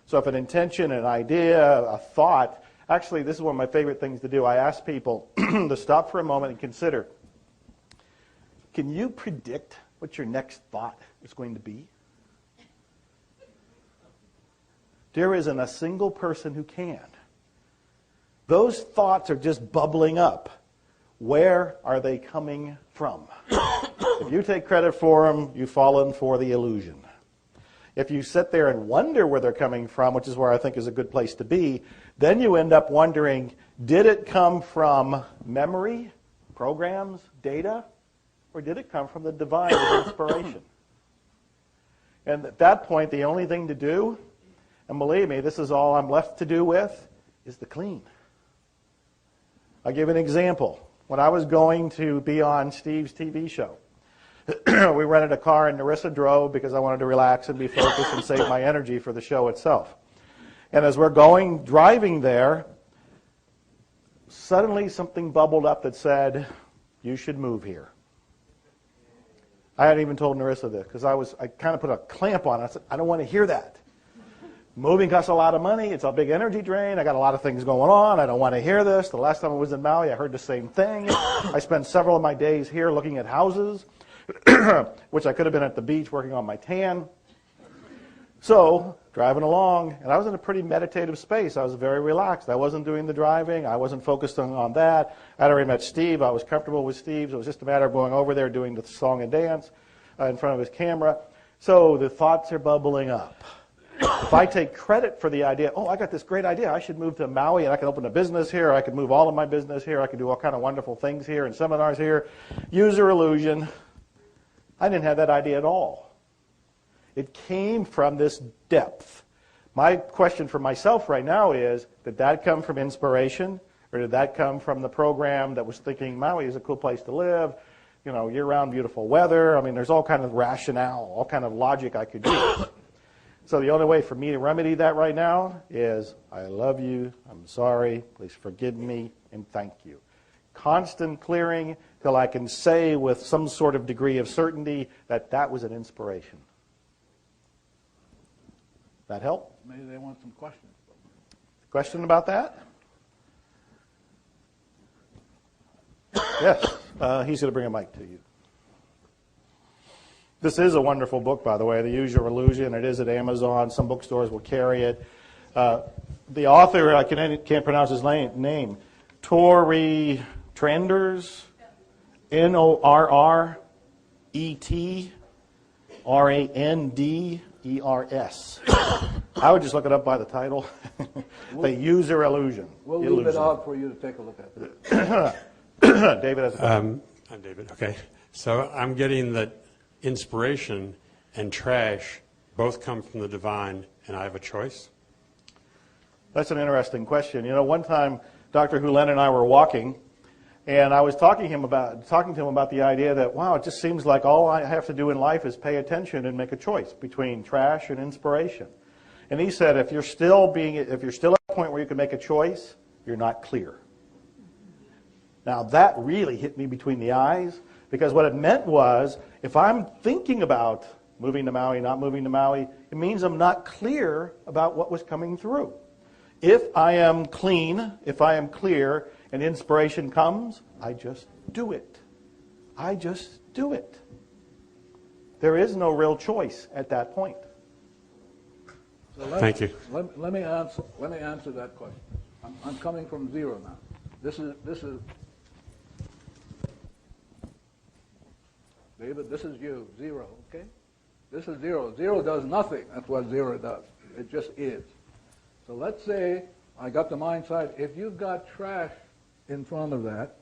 Speaker 1: So if an intention, an idea, a thought, actually this is one of my favorite things to do. I ask people to stop for a moment and consider, can you predict what your next thought is going to be? There isn't a single person who can. Those thoughts are just bubbling up. Where are they coming from? If you take credit for them, you've fallen for the illusion. If you sit there and wonder where they're coming from, which is where I think is a good place to be, then you end up wondering, did it come from memory, programs, data, or did it come from the divine as inspiration? And at that point, the only thing to do, and believe me, this is all I'm left to do with, is to clean. I'll give an example. When I was going to be on Steve's TV show, we rented a car and Narissa drove because I wanted to relax and be focused and save my energy for the show itself. And as we're driving there, suddenly something bubbled up that said, you should move here. I hadn't even told Narissa this because I kind of put a clamp on it. I said, I don't want to hear that. Moving costs a lot of money. It's a big energy drain. I got a lot of things going on. I don't want to hear this. The last time I was in Maui, I heard the same thing. I spent several of my days here looking at houses, which I could have been at the beach working on my tan. So, driving along, and I was in a pretty meditative space. I was very relaxed. I wasn't doing the driving. I wasn't focused on that. I had already met Steve. I was comfortable with Steve. So it was just a matter of going over there, doing the song and dance in front of his camera. So the thoughts are bubbling up. If I take credit for the idea, oh, I got this great idea. I should move to Maui and I can open a business here. I can move all of my business here. I can do all kind of wonderful things here and seminars here. User illusion. I didn't have that idea at all. It came from this depth. My question for myself right now is, did that come from inspiration? Or did that come from the program that was thinking Maui is a cool place to live? You know, year-round beautiful weather. I mean, there's all kind of rationale, all kind of logic I could use. So the only way for me to remedy that right now is, I love you, I'm sorry, please forgive me, and thank you. Constant clearing till I can say with some sort of degree of certainty that that was an inspiration. That help?
Speaker 4: Maybe they want some questions.
Speaker 1: Question about that? Yes. He's going to bring a mic to you. This is a wonderful book, by the way, The User Illusion. It is at Amazon. Some bookstores will carry it. The author, I can't pronounce his name. Torrey Tranders, Norretanders. I would just look it up by the title. The User Illusion.
Speaker 4: We'll leave it out for you to take a look at.
Speaker 1: David has a question.
Speaker 14: I'm David. Okay. So I'm getting that inspiration and trash both come from the divine, and I have a choice?
Speaker 1: That's an interesting question. You know, one time Dr. Hulen and I were walking, and I was talking to him about the idea that, wow, it just seems like all I have to do in life is pay attention and make a choice between trash and inspiration. And he said, if you're still at a point where you can make a choice, you're not clear. Now that really hit me between the eyes, because what it meant was, if I'm thinking about moving to Maui, not moving to Maui, it means I'm not clear about what was coming through. If I am clean, if I am clear, and inspiration comes, I just do it. I just do it. There is no real choice at that point.
Speaker 4: So
Speaker 14: Thank you.
Speaker 4: Let me answer that question. I'm coming from zero now. This is David, this is you, zero, okay? This is zero. Zero does nothing. That's what zero does. It just is. So let's say I got the mind side. If you've got trash in front of that,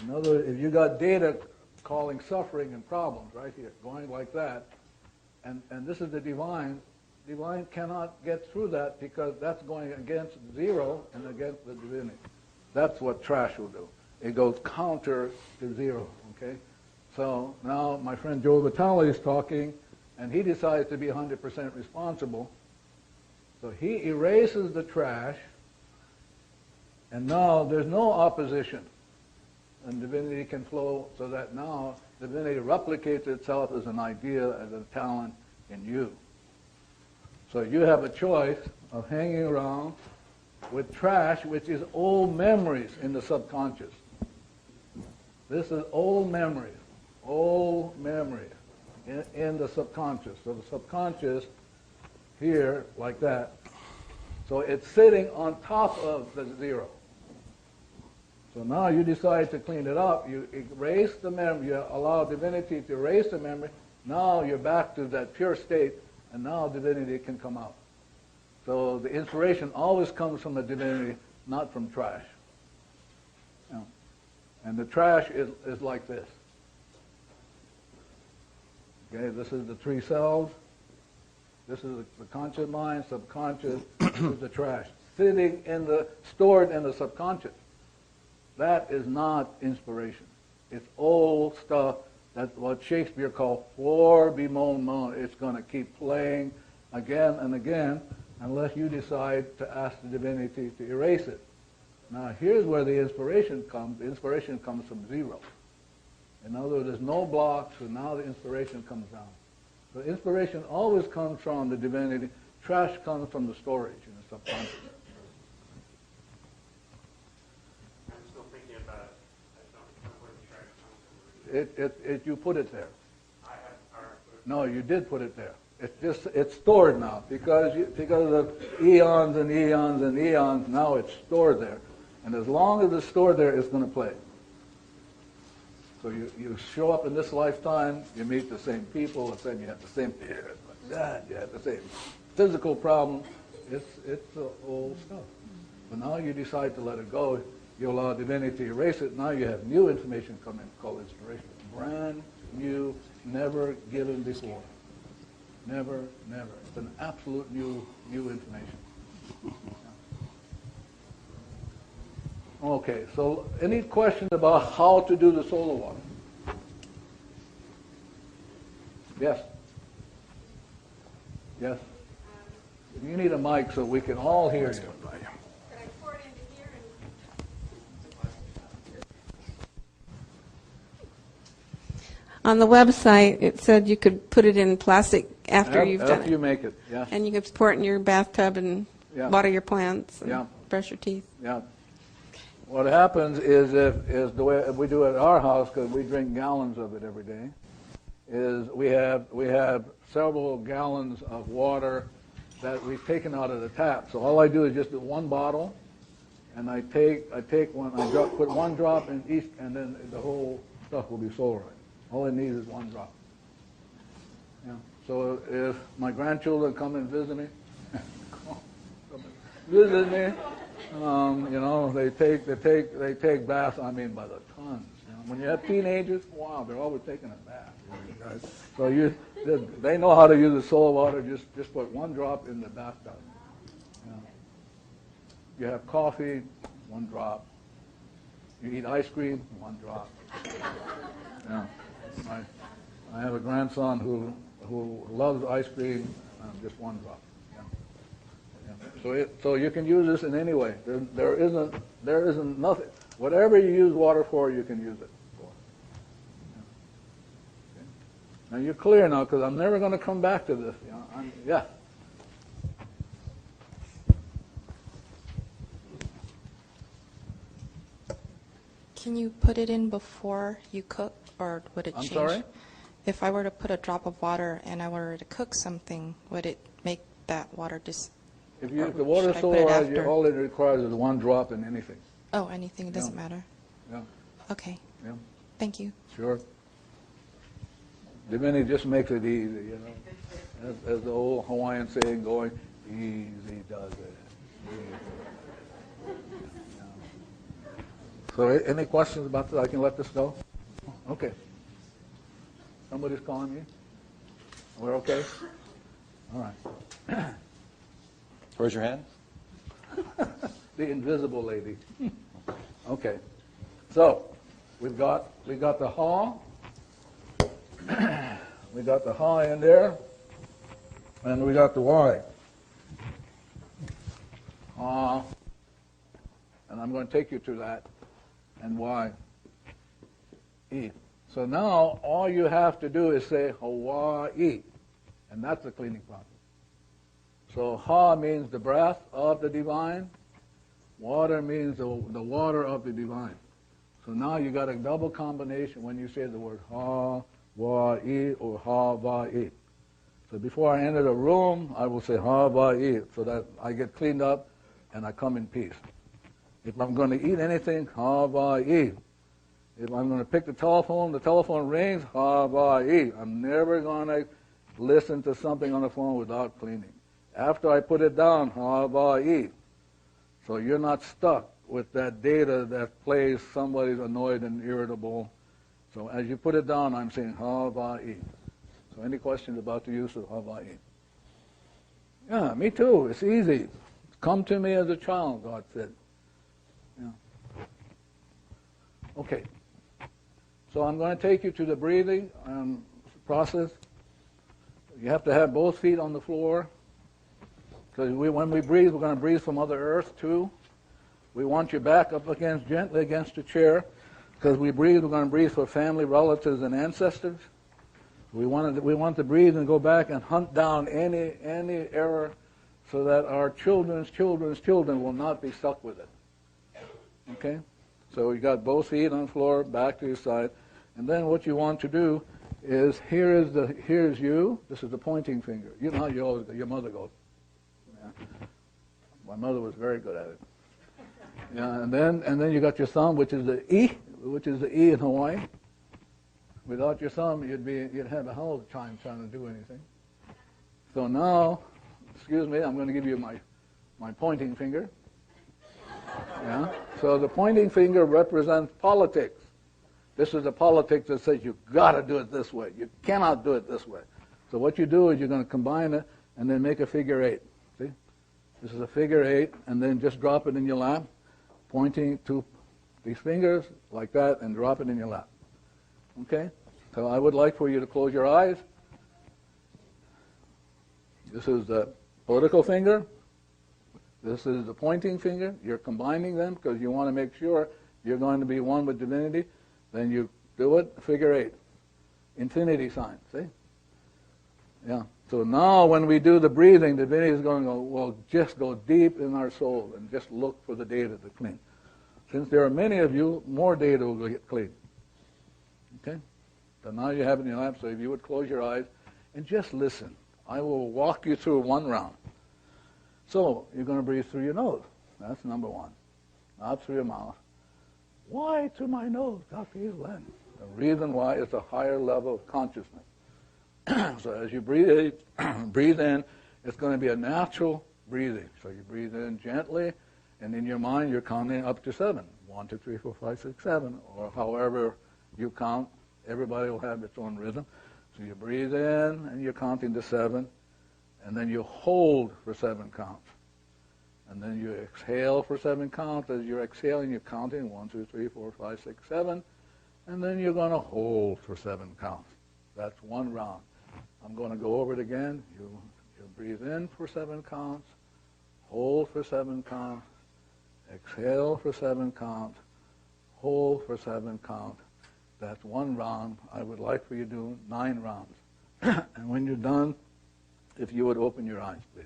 Speaker 4: in other words, if you got data calling suffering and problems right here, going like that, and this is the divine cannot get through that because that's going against zero and against the divinity. That's what trash will do. it goes counter to zero, okay? So now my friend Joe Vitale is talking, and he decides to be 100% responsible. So he erases the trash, and now there's no opposition. And divinity can flow so that now divinity replicates itself as an idea, as a talent in you. So you have a choice of hanging around with trash, which is old memories in the subconscious. This is old memories in the subconscious. So the subconscious here, like that. So it's sitting on top of the zero. So now you decide to clean it up. You erase the memory. You allow divinity to erase the memory. Now you're back to that pure state, and now divinity can come out. So the inspiration always comes from the divinity, not from trash. You know. And the trash is like this. Okay, this is the three selves. This is the conscious mind, subconscious. This is the trash, sitting stored in the subconscious. That is not inspiration. It's old stuff. That's what Shakespeare called for bemoan. It's going to keep playing again and again unless you decide to ask the divinity to erase it. Now here's where the inspiration comes. The inspiration comes from zero. In other words, there's no blocks, so now the inspiration comes down. So inspiration always comes from the divinity. Trash comes from the storage in the subconscious. You put it there. No, you did put it there. It's stored now because of eons and eons and eons. Now it's stored there, and as long as it's stored there, it's going to play. So you show up in this lifetime, you meet the same people, and then you have the same fear, you have the same physical problem. It's old stuff. But now you decide to let it go. You allow divinity to erase it. Now you have new information come in called inspiration. Brand new, never given before. Never. It's an absolute new information. Okay, so any questions about how to do the solar water? Yes? Yes? You need a mic so we can all hear you.
Speaker 15: On the website, it said you could put it in plastic after you've done it.
Speaker 4: After you make it, yeah.
Speaker 15: And you could pour it in your bathtub and water your plants and brush your teeth.
Speaker 4: Yeah. What happens is the way we do it at our house, because we drink gallons of it every day, is we have several gallons of water that we've taken out of the tap. So all I do is just do one bottle, and I take one, put one drop in each, and then the whole stuff will be solarized. All it needs is one drop. Yeah. So if my grandchildren come and visit me, they take baths. I mean, by the tons. You know? When you have teenagers, wow, they're always taking a bath. So they know how to use the solar water. Just put one drop in the bathtub. Yeah. You have coffee, one drop. You eat ice cream, one drop. Yeah. I have a grandson who loves ice cream, just one drop. Yeah. Yeah. So you can use this in any way. There isn't nothing. Whatever you use water for, you can use it for. Yeah. Okay. Now you're clear now, because I'm never going to come back to this. You know? Yeah.
Speaker 16: Can you put it in before you cook, or would it change?
Speaker 4: I'm sorry?
Speaker 16: If I were to put a drop of water and I were to cook something, would it make that water just...
Speaker 4: If the water is solarized, all it requires is one drop in anything.
Speaker 16: Oh, anything. It doesn't matter.
Speaker 4: Yeah.
Speaker 16: Okay.
Speaker 4: Yeah.
Speaker 16: Thank you.
Speaker 4: Sure. Divinity just makes it easy, you know. As the old Hawaiian saying going, easy does it. Easy. So any questions about this? I can let this go? Okay. Somebody's calling me? We're okay? All right.
Speaker 17: Raise your hand.
Speaker 4: The invisible lady. Okay. So, we got the ha. We got the ha in there, and we got the y. Ha, and I'm going to take you to that, and y, e. So now all you have to do is say Hawaii, and that's the cleaning process. So ha means the breath of the divine, water means the water of the divine. So now you got a double combination when you say the word Ha-wa-i or Ha-va-i. So before I enter the room, I will say Ha-va-i so that I get cleaned up and I come in peace. If I'm going to eat anything, Ha-va-i. If I'm going to pick the telephone rings, Ha-va-i. I'm never going to listen to something on the phone without cleaning. After I put it down, Ha-va-i. So you're not stuck with that data that plays somebody's annoyed and irritable. So as you put it down, I'm saying Hawaii. So any questions about the use of Hawaii? Yeah, me too. It's easy. Come to me as a child, God said. Yeah. Okay. So I'm going to take you to the breathing process. You have to have both feet on the floor. Because when we breathe, we're going to breathe from Mother Earth too. We want your back up gently against the chair. Because we're going to breathe for family, relatives, and ancestors. We want to breathe and go back and hunt down any error so that our children's children will not be stuck with it. Okay? So you got both feet on the floor, back to your side. And then what you want to do is, here's you. This is the pointing finger. You know how your mother goes. Yeah. My mother was very good at it. Yeah, and then you got your thumb, which is the E in Hawaii. Without your thumb, you'd have a hell of a time trying to do anything. So now, excuse me, I'm going to give you my pointing finger. Yeah. So the pointing finger represents politics. This is the politics that says you've got to do it this way. You cannot do it this way. So what you do is you're going to combine it and then make a figure 8. See? This is a figure 8, and then just drop it in your lap, pointing to these fingers like that, and drop it in your lap. Okay? So I would like for you to close your eyes. This is the political finger. This is the pointing finger. You're combining them because you want to make sure you're going to be one with divinity. Then you do it, figure 8. Infinity sign, see? Yeah. So now when we do the breathing, divinity is going to go, well, just go deep in our soul and just look for the data to clean. Since there are many of you, more data will get clean. Okay? So now you have it in your lap, so if you would close your eyes and just listen. I will walk you through one round. So you're going to breathe through your nose. That's number 1. Not through your mouth. Why through my nose, Dr. Evelyn? The reason why is a higher level of consciousness. So as you breathe in, it's going to be a natural breathing. So you breathe in gently, and in your mind you're counting up to 7. 1, 2, 3, 4, 5, 6, 7, or however you count. Everybody will have its own rhythm. So you breathe in, and you're counting to 7, and then you hold for 7 counts. And then you exhale for 7 counts. As you're exhaling, you're counting 1, 2, 3, 4, 5, 6, 7. And then you're going to hold for 7 counts. That's one round. I'm going to go over it again. You breathe in for 7 counts. Hold for 7 counts. Exhale for 7 counts. Hold for 7 counts. That's one round. I would like for you to do 9 rounds. And when you're done, if you would open your eyes, please.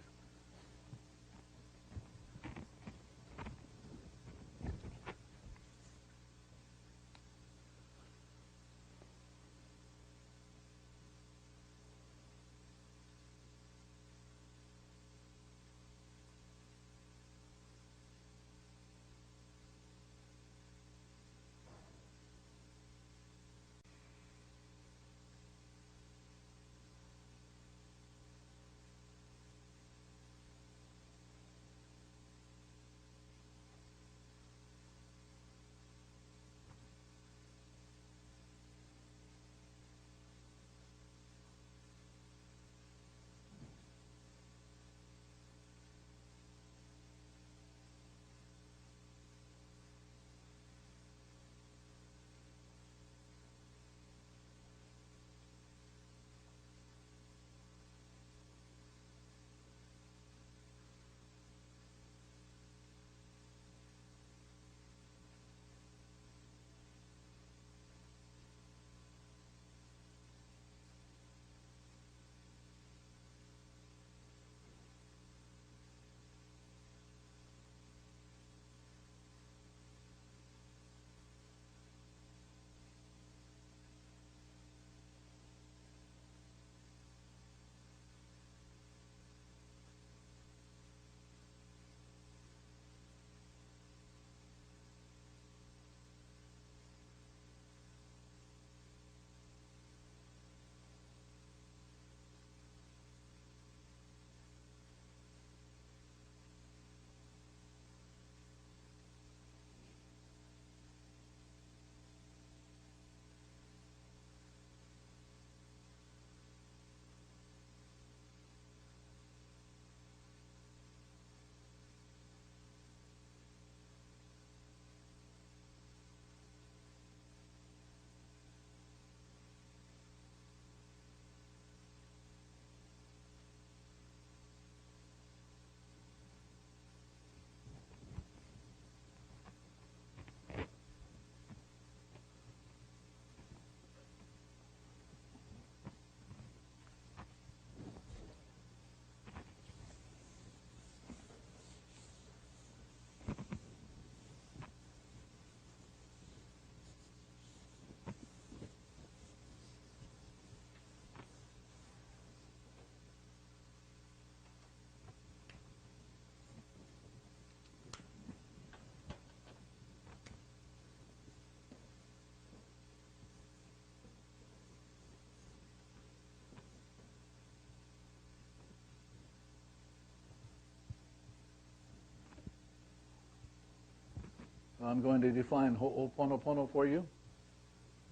Speaker 4: I'm going to define Ho'oponopono for you.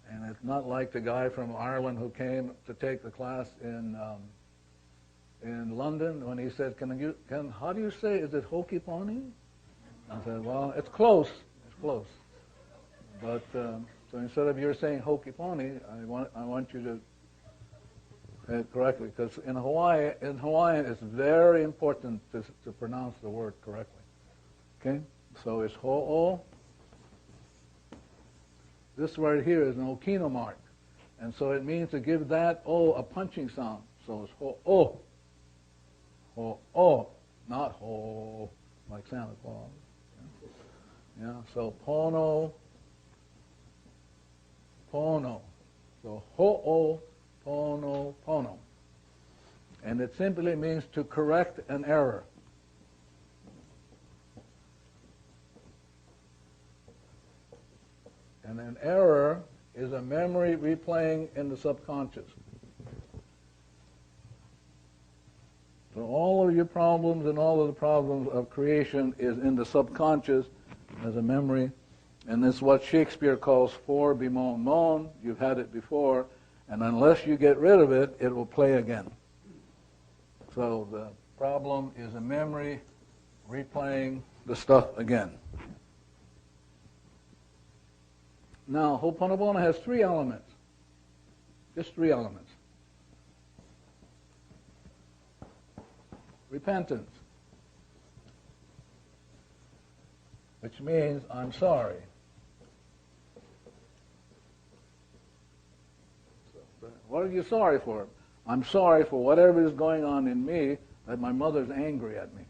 Speaker 4: And it's not like the guy from Ireland who came to take the class in London when he said, how do you say, is it Hokiponi? I said, well, it's close. It's close. But, so instead of you're saying Hokiponi, I want you to say it correctly. Because in Hawaiian, it's very important to pronounce the word correctly. Okay? So it's Ho'o. This right here is an Okino mark. And so it means to give that O a punching sound. So it's Ho'o. Ho'o. Not Ho, like Santa Claus. Yeah, so Pono. Pono. So Ho'o, Pono, Pono. And it simply means to correct an error. And an error is a memory replaying in the subconscious. So all of your problems and all of the problems of creation is in the subconscious as a memory. And this is what Shakespeare calls for bemoan moan. You've had it before. And unless you get rid of it, it will play again. So the problem is a memory replaying the stuff again. Now, Ho'oponopono has 3 elements. Just 3 elements. Repentance, which means I'm sorry. What are you sorry for? I'm sorry for whatever is going on in me, that my mother's angry at me,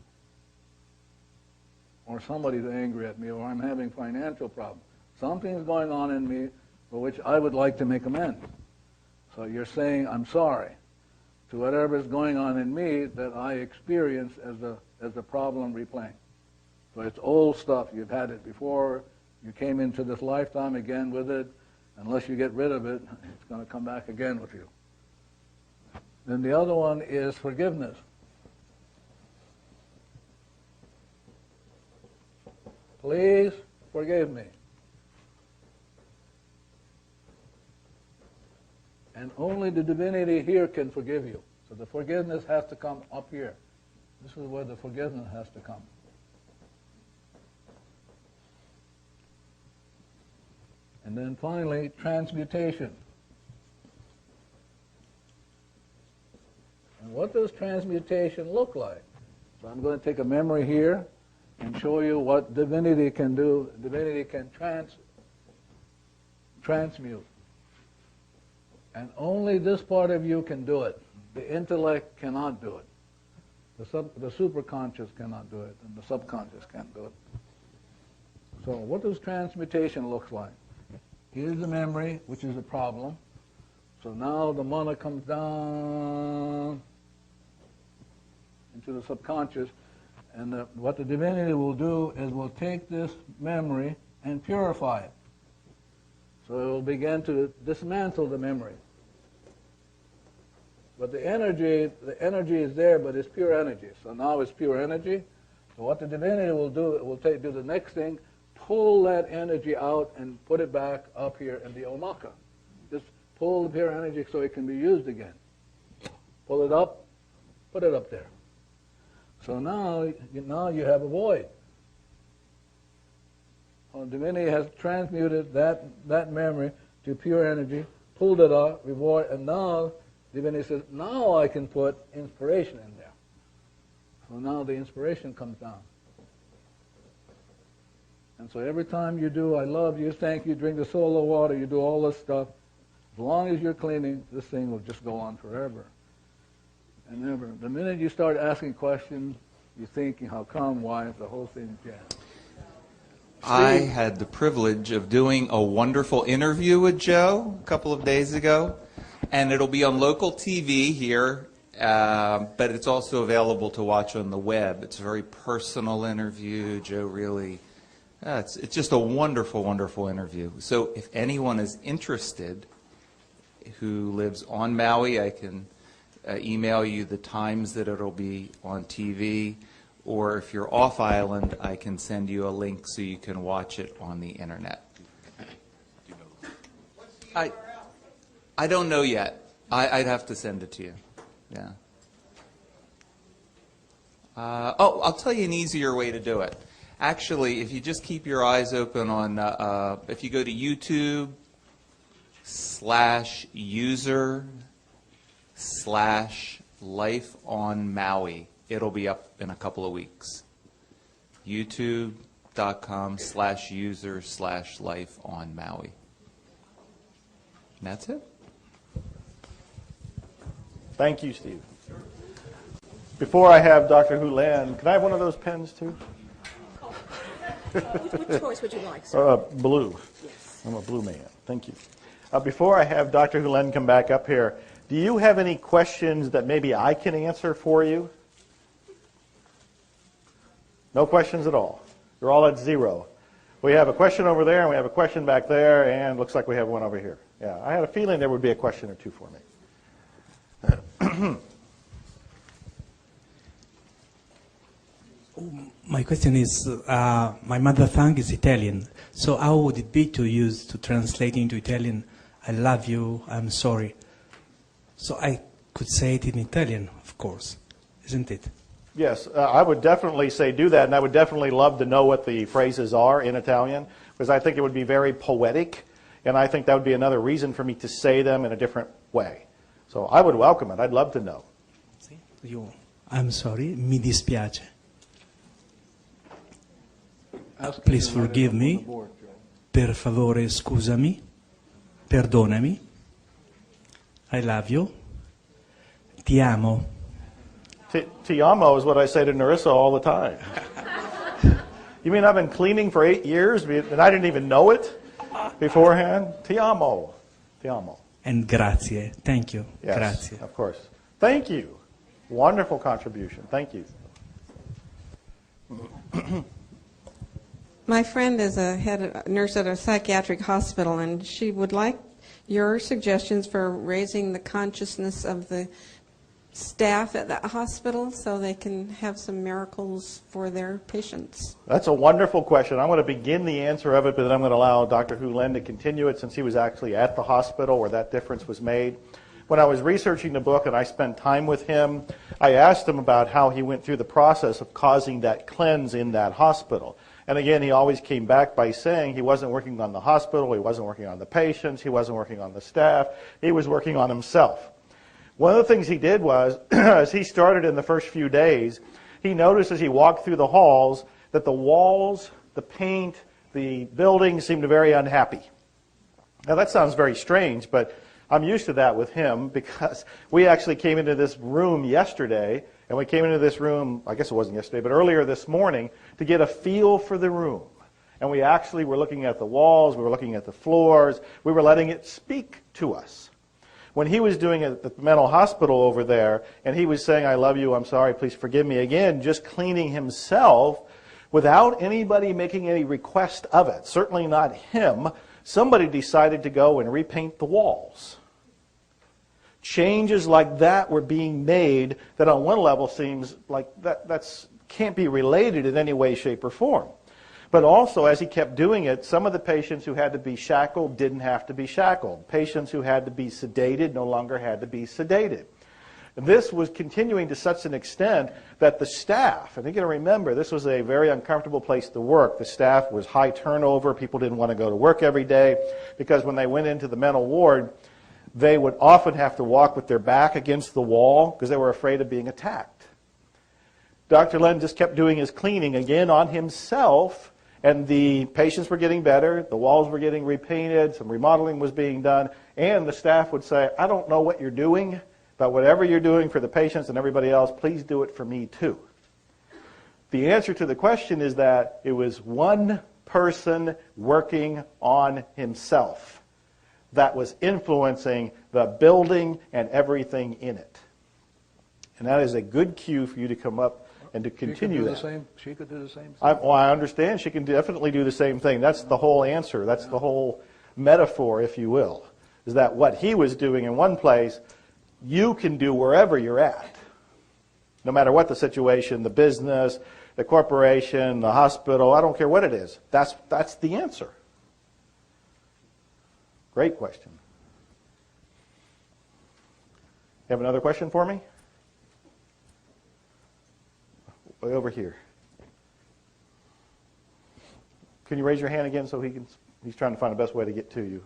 Speaker 4: or somebody's angry at me, or I'm having financial problems. Something's going on in me for which I would like to make amends. So you're saying, I'm sorry to whatever is going on in me that I experience as a problem replaying. So it's old stuff. You've had it before. You came into this lifetime again with it. Unless you get rid of it, it's going to come back again with you. Then the other one is forgiveness. Please forgive me. And only the divinity here can forgive you. So the forgiveness has to come up here. This is where the forgiveness has to come. And then finally, transmutation. And what does transmutation look like? So I'm going to take a memory here and show you what divinity can do. Divinity can transmute. And only this part of you can do it. The intellect cannot do it. The superconscious cannot do it, and the subconscious can't do it. So what does transmutation look like? Here's the memory, which is a problem. So now the mana comes down into the subconscious, and what the divinity will do is will take this memory and purify it. So it will begin to dismantle the memory. But the energy is there, but it's pure energy. So now it's pure energy. So what the divinity will do, it will do the next thing, pull that energy out and put it back up here in the omaka. Just pull the pure energy so it can be used again. Pull it up, put it up there. So now you have a void. Well, divinity has transmuted that memory to pure energy, pulled it out, void, and now divinity says, now I can put inspiration in there. So now the inspiration comes down. And so every time you do, I love you, thank you, drink the solar water, you do all this stuff, as long as you're cleaning, this thing will just go on forever and ever. The minute you start asking questions, you're thinking, how come, why, the whole thing jammed.
Speaker 18: I had the privilege of doing a wonderful interview with Joe a couple of days ago, and it'll be on local TV here, but it's also available to watch on the web. It's a very personal interview. Joe really... it's just a wonderful, wonderful interview. So if anyone is interested who lives on Maui, I can email you the times that it'll be on TV, or if you're off island, I can send you a link so you can watch it on the internet. I don't know yet. I'd have to send it to you. Yeah. I'll tell you an easier way to do it. Actually, if you just keep your eyes open on, if you go to YouTube/user/LifeOnMaui, it'll be up in a couple of weeks. YouTube.com/user/LifeOnMaui. And that's it.
Speaker 1: Thank you, Steve. Before I have Dr. Hulan, can I have one of those pens too?
Speaker 13: Which choice would you like, sir?
Speaker 1: Blue. Yes. I'm a blue man. Thank you. Before I have Dr. Hulan come back up here, do you have any questions that maybe I can answer for you? No questions at all. You're all at 0. We have a question over there, and we have a question back there, and looks like we have one over here. Yeah, I had a feeling there would be a question or two for me.
Speaker 19: My question is, my mother tongue is Italian, so how would it be to translate into Italian, I love you, I'm sorry? So I could say it in Italian, of course, isn't it?
Speaker 1: Yes, I would definitely say do that, and I would definitely love to know what the phrases are in Italian, because I think it would be very poetic, and I think that would be another reason for me to say them in a different way. So I would welcome it. I'd love to know.
Speaker 19: I'm sorry, mi dispiace. Please forgive me. Per favore, scusami. Perdonami. I love you. Ti amo.
Speaker 1: Ti amo is what I say to Narissa all the time. You mean I've been cleaning for 8 years and I didn't even know it beforehand? Ti amo. Ti amo.
Speaker 19: And grazie. Thank you.
Speaker 1: Yes,
Speaker 19: Grazie.
Speaker 1: of course. Thank you. Wonderful contribution. Thank you.
Speaker 15: My friend is a nurse at a psychiatric hospital, and she would like your suggestions for raising the consciousness of the staff at that hospital so they can have some miracles for their patients.
Speaker 1: That's a wonderful question. I'm going to begin the answer of it, but then I'm going to allow Dr. Hulan to continue it since he was actually at the hospital where that difference was made. When I was researching the book and I spent time with him, I asked him about how he went through the process of causing that cleanse in that hospital. And again, he always came back by saying he wasn't working on the hospital, he wasn't working on the patients, he wasn't working on the staff, he was working on himself. One of the things he did was, as he started in the first few days, he noticed as he walked through the halls that the walls, the paint, the building seemed very unhappy. Now that sounds very strange, but I'm used to that with him because we actually came into this room yesterday, and we came into this room, I guess it wasn't yesterday, but earlier this morning, to get a feel for the room. And we actually were looking at the walls, we were looking at the floors, we were letting it speak to us. When he was doing it at the mental hospital over there, and he was saying, I love you, I'm sorry, please forgive me, again, just cleaning himself without anybody making any request of it, certainly not him, somebody decided to go and repaint the walls. Changes like that were being made that on one level seems like that's can't be related in any way, shape, or form. But also, as he kept doing it, some of the patients who had to be shackled didn't have to be shackled. Patients who had to be sedated no longer had to be sedated. This was continuing to such an extent that the staff, and you got to remember, this was a very uncomfortable place to work. The staff was high turnover. People didn't want to go to work every day because when they went into the mental ward, they would often have to walk with their back against the wall because they were afraid of being attacked. Dr. Len just kept doing his cleaning again on himself, and the patients were getting better, the walls were getting repainted, some remodeling was being done, and the staff would say, I don't know what you're doing, but whatever you're doing for the patients and everybody else, please do it for me too. The answer to the question is that it was one person working on himself that was influencing the building and everything in it. And that is a good cue for you to come up and to continue that.
Speaker 4: She could do the same thing.
Speaker 1: I understand. She can definitely do the same thing. That's the whole answer. That's the whole metaphor, if you will, is that what he was doing in one place, you can do wherever you're at. No matter what the situation, the business, the corporation, the hospital, I don't care what it is. That's the answer. Great question. You have another question for me? Way over here. Can you raise your hand again so he's trying to find the best way to get to you.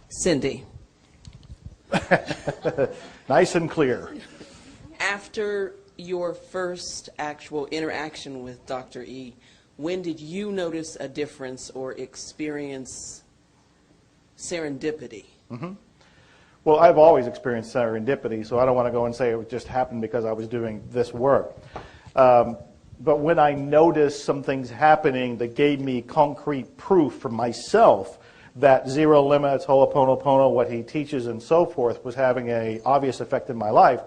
Speaker 20: Cindy.
Speaker 1: Nice and clear.
Speaker 20: After your first actual interaction with Dr. E, when did you notice a difference or experience serendipity?
Speaker 1: Mm-hmm. Well, I've always experienced serendipity, so I don't want to go and say it just happened because I was doing this work. But when I noticed some things happening that gave me concrete proof for myself that zero limits, Ho'oponopono, what he teaches and so forth, was having an obvious effect in my life,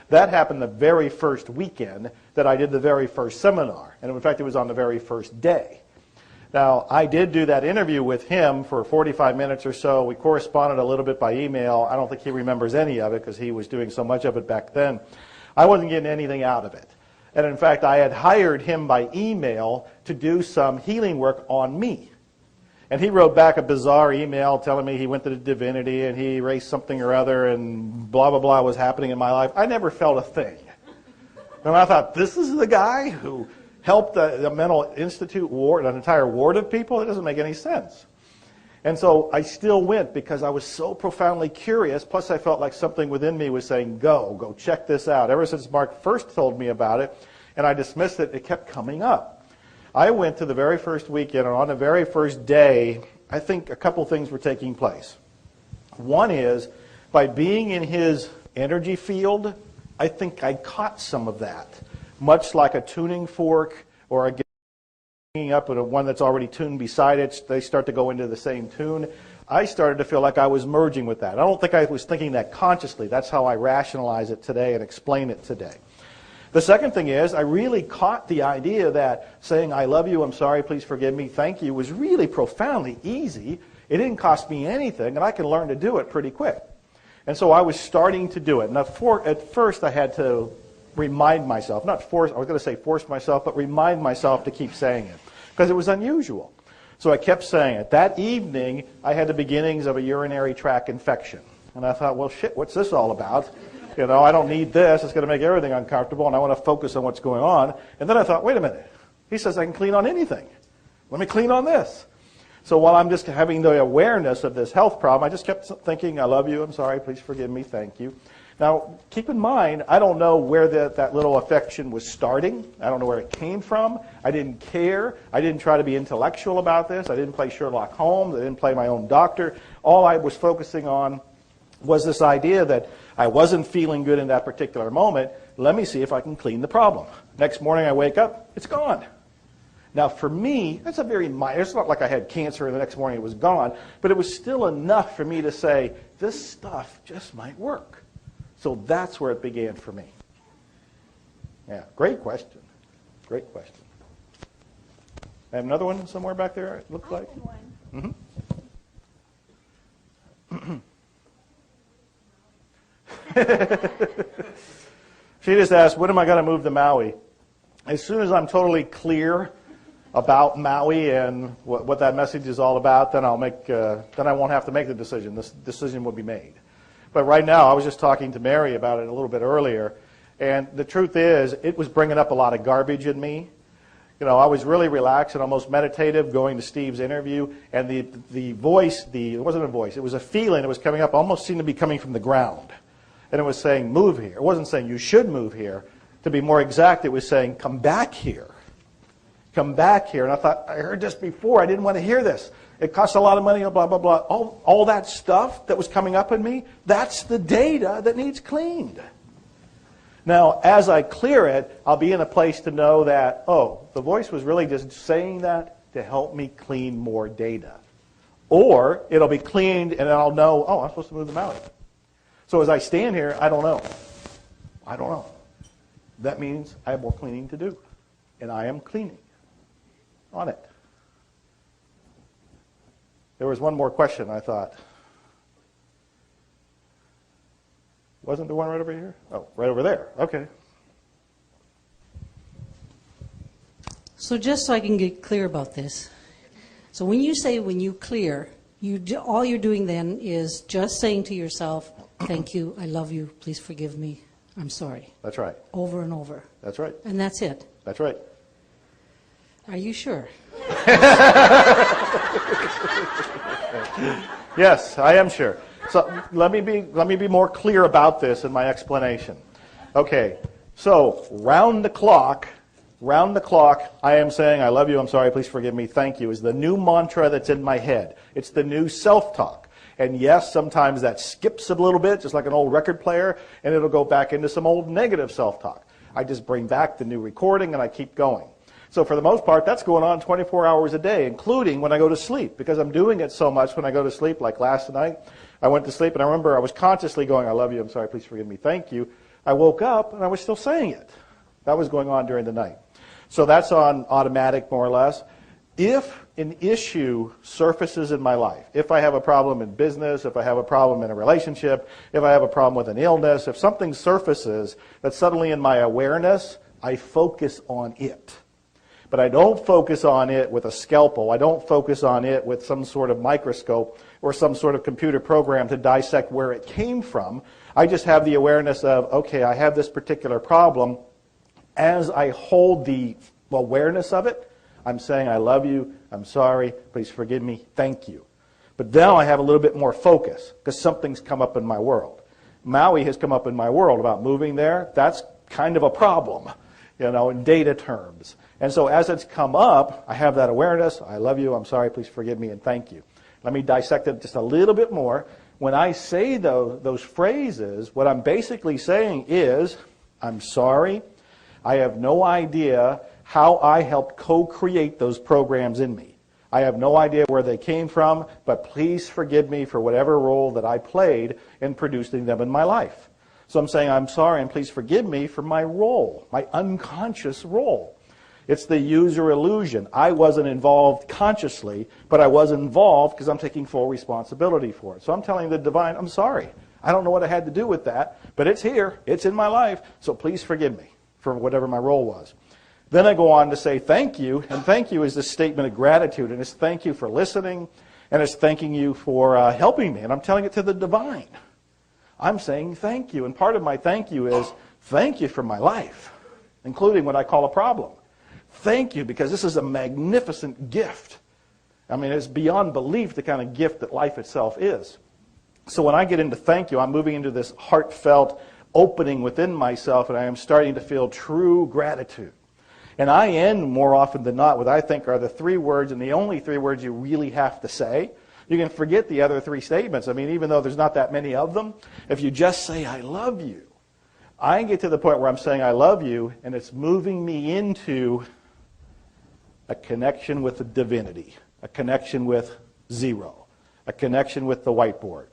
Speaker 1: that happened the very first weekend that I did the very first seminar. And in fact, it was on the very first day. Now, I did do that interview with him for 45 minutes or so. We corresponded a little bit by email. I don't think he remembers any of it because he was doing so much of it back then. I wasn't getting anything out of it. And in fact, I had hired him by email to do some healing work on me. And he wrote back a bizarre email telling me he went to the divinity and he erased something or other and blah, blah, blah was happening in my life. I never felt a thing. And I thought, this is the guy who helped the mental institute ward, an entire ward of people? It doesn't make any sense. And so I still went because I was so profoundly curious, plus I felt like something within me was saying, go check this out. Ever since Mark first told me about it, and I dismissed it, it kept coming up. I went to the very first weekend, and on the very first day, I think a couple things were taking place. One is, by being in his energy field, I think I caught some of that. Much like a tuning fork or a hanging up at one that's already tuned beside it, they start to go into the same tune. I started to feel like I was merging with that. I don't think I was thinking that consciously. That's how I rationalize it today and explain it today. The second thing is, I really caught the idea that saying, I love you, I'm sorry, please forgive me, thank you, was really profoundly easy. It didn't cost me anything, and I could learn to do it pretty quick. And so I was starting to do it. Now, at first, I had to remind myself, not force, I was going to say force myself, but remind myself to keep saying it, because it was unusual. So I kept saying it. That evening, I had the beginnings of a urinary tract infection. And I thought, well, shit, what's this all about? You know, I don't need this. It's going to make everything uncomfortable, and I want to focus on what's going on. And then I thought, wait a minute. He says I can clean on anything. Let me clean on this. So while I'm just having the awareness of this health problem, I just kept thinking, I love you, I'm sorry, please forgive me, thank you. Now, keep in mind, I don't know where that little affection was starting. I don't know where it came from. I didn't care. I didn't try to be intellectual about this. I didn't play Sherlock Holmes. I didn't play my own doctor. All I was focusing on was this idea that I wasn't feeling good in that particular moment. Let me see if I can clean the problem. Next morning I wake up, it's gone. Now for me, that's a very minor, it's not like I had cancer and the next morning it was gone, but it was still enough for me to say, this stuff just might work. So that's where it began for me. Yeah, great question. Great question. I have another one somewhere back there, it looks like. Mm-hmm. She just asked, when am I going to move to Maui? As soon as I'm totally clear about Maui and what that message is all about, then then I won't have to make the decision. This decision will be made. But right now, I was just talking to Mary about it a little bit earlier, and the truth is, it was bringing up a lot of garbage in me. You know, I was really relaxed and almost meditative going to Steve's interview, and the voice, it wasn't a voice, it was a feeling that was coming up, almost seemed to be coming from the ground. And it was saying, move here. It wasn't saying you should move here. To be more exact, it was saying, come back here. Come back here. And I thought, I heard this before. I didn't want to hear this. It costs a lot of money, blah, blah, blah. All that stuff that was coming up in me, that's the data that needs cleaned. Now, as I clear it, I'll be in a place to know that, oh, the voice was really just saying that to help me clean more data. Or it'll be cleaned and I'll know, oh, I'm supposed to move them out. So as I stand here, I don't know. I don't know. that means I have more cleaning to do. And I am cleaning on it. There was one more question, I thought. Wasn't there one right over here? Oh, right over there. Okay.
Speaker 5: So just so I can get clear about this. So when you say when you clear, all you're doing then is just saying to yourself, thank you, I love you, please forgive me, I'm sorry.
Speaker 1: That's right.
Speaker 5: Over and over.
Speaker 1: That's right.
Speaker 5: And that's it.
Speaker 1: That's right.
Speaker 5: Are you sure?
Speaker 1: Yes, I am sure. So let me be more clear about this in my explanation. Okay, so round the clock, I am saying, I love you, I'm sorry, please forgive me, thank you, is the new mantra that's in my head. It's the new self-talk. And yes, sometimes that skips a little bit, just like an old record player, and it'll go back into some old negative self-talk. I just bring back the new recording and I keep going. So for the most part, that's going on 24 hours a day, including when I go to sleep, because I'm doing it so much when I go to sleep, like last night. I went to sleep and I remember I was consciously going, I love you, I'm sorry, please forgive me, thank you. I woke up and I was still saying it. That was going on during the night. So that's on automatic, more or less. If an issue surfaces in my life, if I have a problem in business, if I have a problem in a relationship, if I have a problem with an illness, if something surfaces that's suddenly in my awareness, I focus on it. But I don't focus on it with a scalpel. I don't focus on it with some sort of microscope or some sort of computer program to dissect where it came from. I just have the awareness of, okay, I have this particular problem. As I hold the awareness of it, I'm saying, I love you, I'm sorry, please forgive me, thank you. But now I have a little bit more focus because something's come up in my world. Maui has come up in my world about moving there. That's kind of a problem, in data terms. And so as it's come up, I have that awareness. I love you, I'm sorry, please forgive me, and thank you. Let me dissect it just a little bit more. When I say those phrases, what I'm basically saying is, I'm sorry. I have no idea how I helped co-create those programs in me. I have no idea where they came from, but please forgive me for whatever role that I played in producing them in my life. So I'm saying, I'm sorry, and please forgive me for my role, my unconscious role. It's the user illusion. I wasn't involved consciously, but I was involved because I'm taking full responsibility for it. So I'm telling the divine, I'm sorry. I don't know what I had to do with that, but it's here. It's in my life, so please forgive me for whatever my role was. Then I go on to say thank you, and thank you is this statement of gratitude, and it's thank you for listening, and it's thanking you for helping me, and I'm telling it to the divine. I'm saying thank you, and part of my thank you is thank you for my life, including when I call a problem. Thank you, because this is a magnificent gift. I mean, it's beyond belief the kind of gift that life itself is. So when I get into thank you, I'm moving into this heartfelt opening within myself, and I am starting to feel true gratitude. And I end more often than not what I think are the 3 words, and the only 3 words you really have to say. You can forget the other 3 statements. I mean, even though there's not that many of them, if you just say, I love you, I get to the point where I'm saying, I love you, and it's moving me into a connection with the divinity, a connection with zero, a connection with the whiteboard.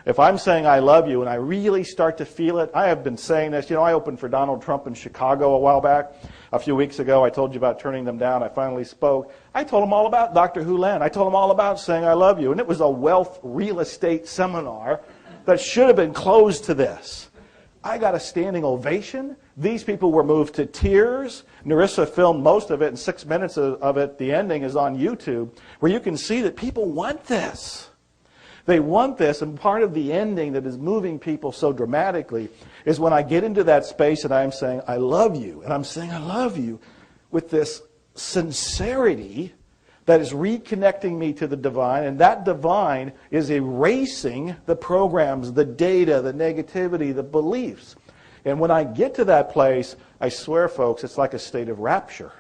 Speaker 1: If I'm saying I love you and I really start to feel it, I have been saying this. I opened for Donald Trump in Chicago a while back. A few weeks ago, I told you about turning them down. I finally spoke. I told them all about Dr. Hulan. I told them all about saying I love you. And it was a wealth real estate seminar that should have been closed to this. I got a standing ovation. These people were moved to tears. Narissa filmed most of it, and 6 minutes of it, the ending, is on YouTube, where you can see that people want this. They want this, and part of the ending that is moving people so dramatically is when I get into that space and I'm saying, I love you, and I'm saying I love you with this sincerity that is reconnecting me to the divine, and that divine is erasing the programs, the data, the negativity, the beliefs. And when I get to that place, I swear, folks, it's like a state of rapture.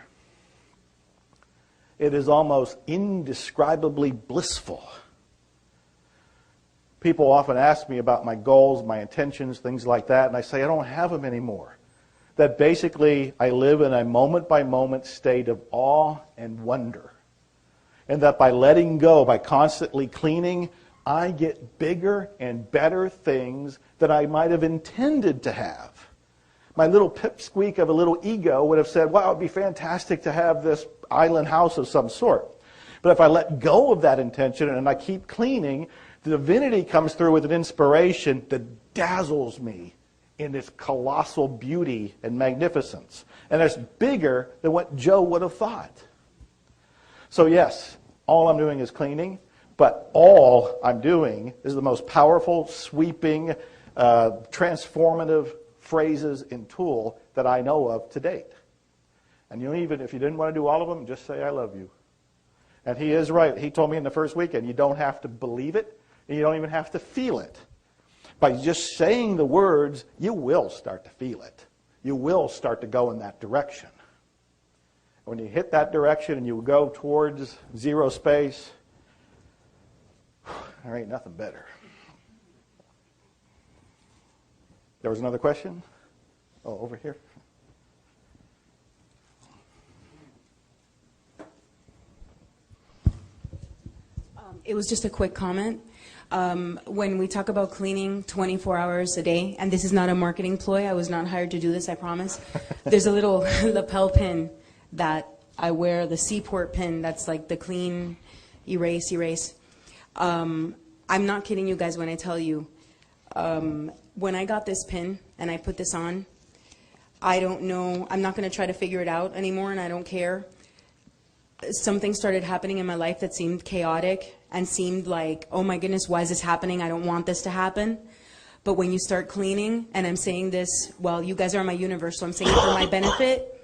Speaker 1: It is almost indescribably blissful. People often ask me about my goals, my intentions, things like that, and I say I don't have them anymore. That basically I live in a moment-by-moment state of awe and wonder. And that by letting go, by constantly cleaning, I get bigger and better things that I might have intended to have. my little pipsqueak of a little ego would have said, wow, it would be fantastic to have this island house of some sort. But if I let go of that intention and I keep cleaning, the divinity comes through with an inspiration that dazzles me in its colossal beauty and magnificence. And it's bigger than what Joe would have thought. So yes, all I'm doing is cleaning, but all I'm doing is the most powerful, sweeping, transformative phrases and tool that I know of to date. And even if you didn't want to do all of them, just say, I love you. And he is right. He told me in the first weekend, you don't have to believe it, and you don't even have to feel it. By just saying the words, you will start to feel it. You will start to go in that direction. When you hit that direction and you go towards zero space, there ain't nothing better. There was another question? Oh, over here.
Speaker 13: It was just a quick comment. When we talk about cleaning 24 hours a day, and this is not a marketing ploy, I was not hired to do this, I promise. There's a little lapel pin that I wear, the Seaport pin, that's like the clean, erase. I'm not kidding you guys when I tell you, when I got this pin and I put this on, I don't know, I'm not going to try to figure it out anymore, and I don't care. Something started happening in my life that seemed chaotic and seemed like, oh my goodness, why is this happening? I don't want this to happen. But when you start cleaning, and I'm saying this, well, you guys are my universe, so I'm saying it for my benefit.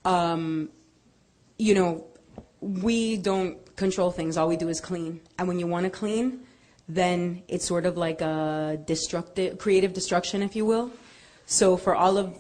Speaker 13: You know, we don't control things. All we do is clean. And when you want to clean, then it's sort of like a creative destruction, if you will. So for all of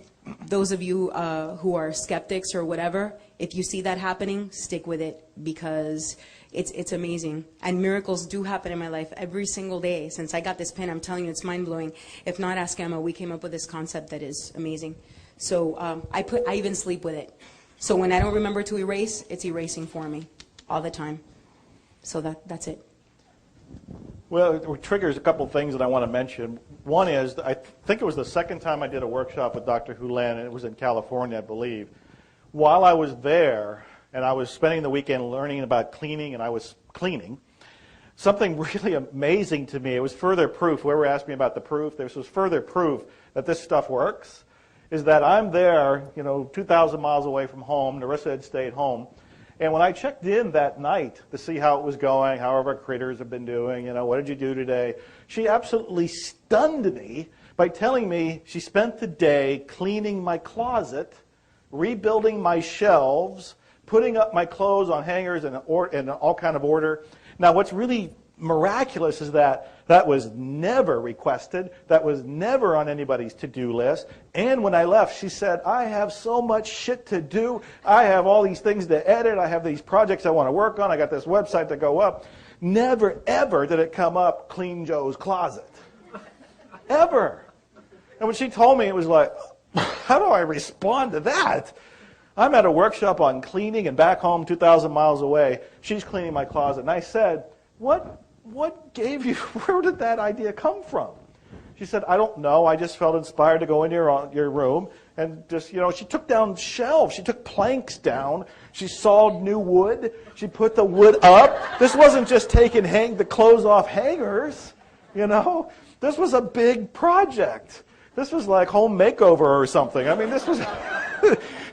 Speaker 13: those of you who are skeptics or whatever, if you see that happening, stick with it, because it's amazing. And miracles do happen in my life every single day. Since I got this pin, I'm telling you, it's mind-blowing. If not, ask Emma. We came up with this concept that is amazing. So I even sleep with it. So when I don't remember to erase, it's erasing for me all the time. So that's it.
Speaker 1: Well, it triggers a couple of things that I want to mention. One is, I think it was the second time I did a workshop with Dr. Hulan, and it was in California, I believe. While I was there, and I was spending the weekend learning about cleaning, and I was cleaning, something really amazing to me, it was further proof, whoever asked me about the proof, this was further proof that this stuff works, is that I'm there, 2,000 miles away from home, Narissa had stayed home, and when I checked in that night to see how it was going, how our critters have been doing, what did you do today, she absolutely stunned me by telling me she spent the day cleaning my closet, rebuilding my shelves, putting up my clothes on hangers in all kind of order. Now, what's really miraculous is that was never requested. That was never on anybody's to-do list. And when I left, she said, I have so much shit to do. I have all these things to edit. I have these projects I want to work on. I got this website to go up. Never, ever did it come up, clean Joe's closet. Ever. And when she told me, it was like, how do I respond to that? I'm at a workshop on cleaning and back home 2,000 miles away. She's cleaning my closet. And I said, what gave you, where did that idea come from? She said, I don't know. I just felt inspired to go into your room and just, she took down shelves. She took planks down. She sawed new wood. She put the wood up. This wasn't just taking the clothes off hangers, This was a big project. This was like home makeover or something. I mean, this was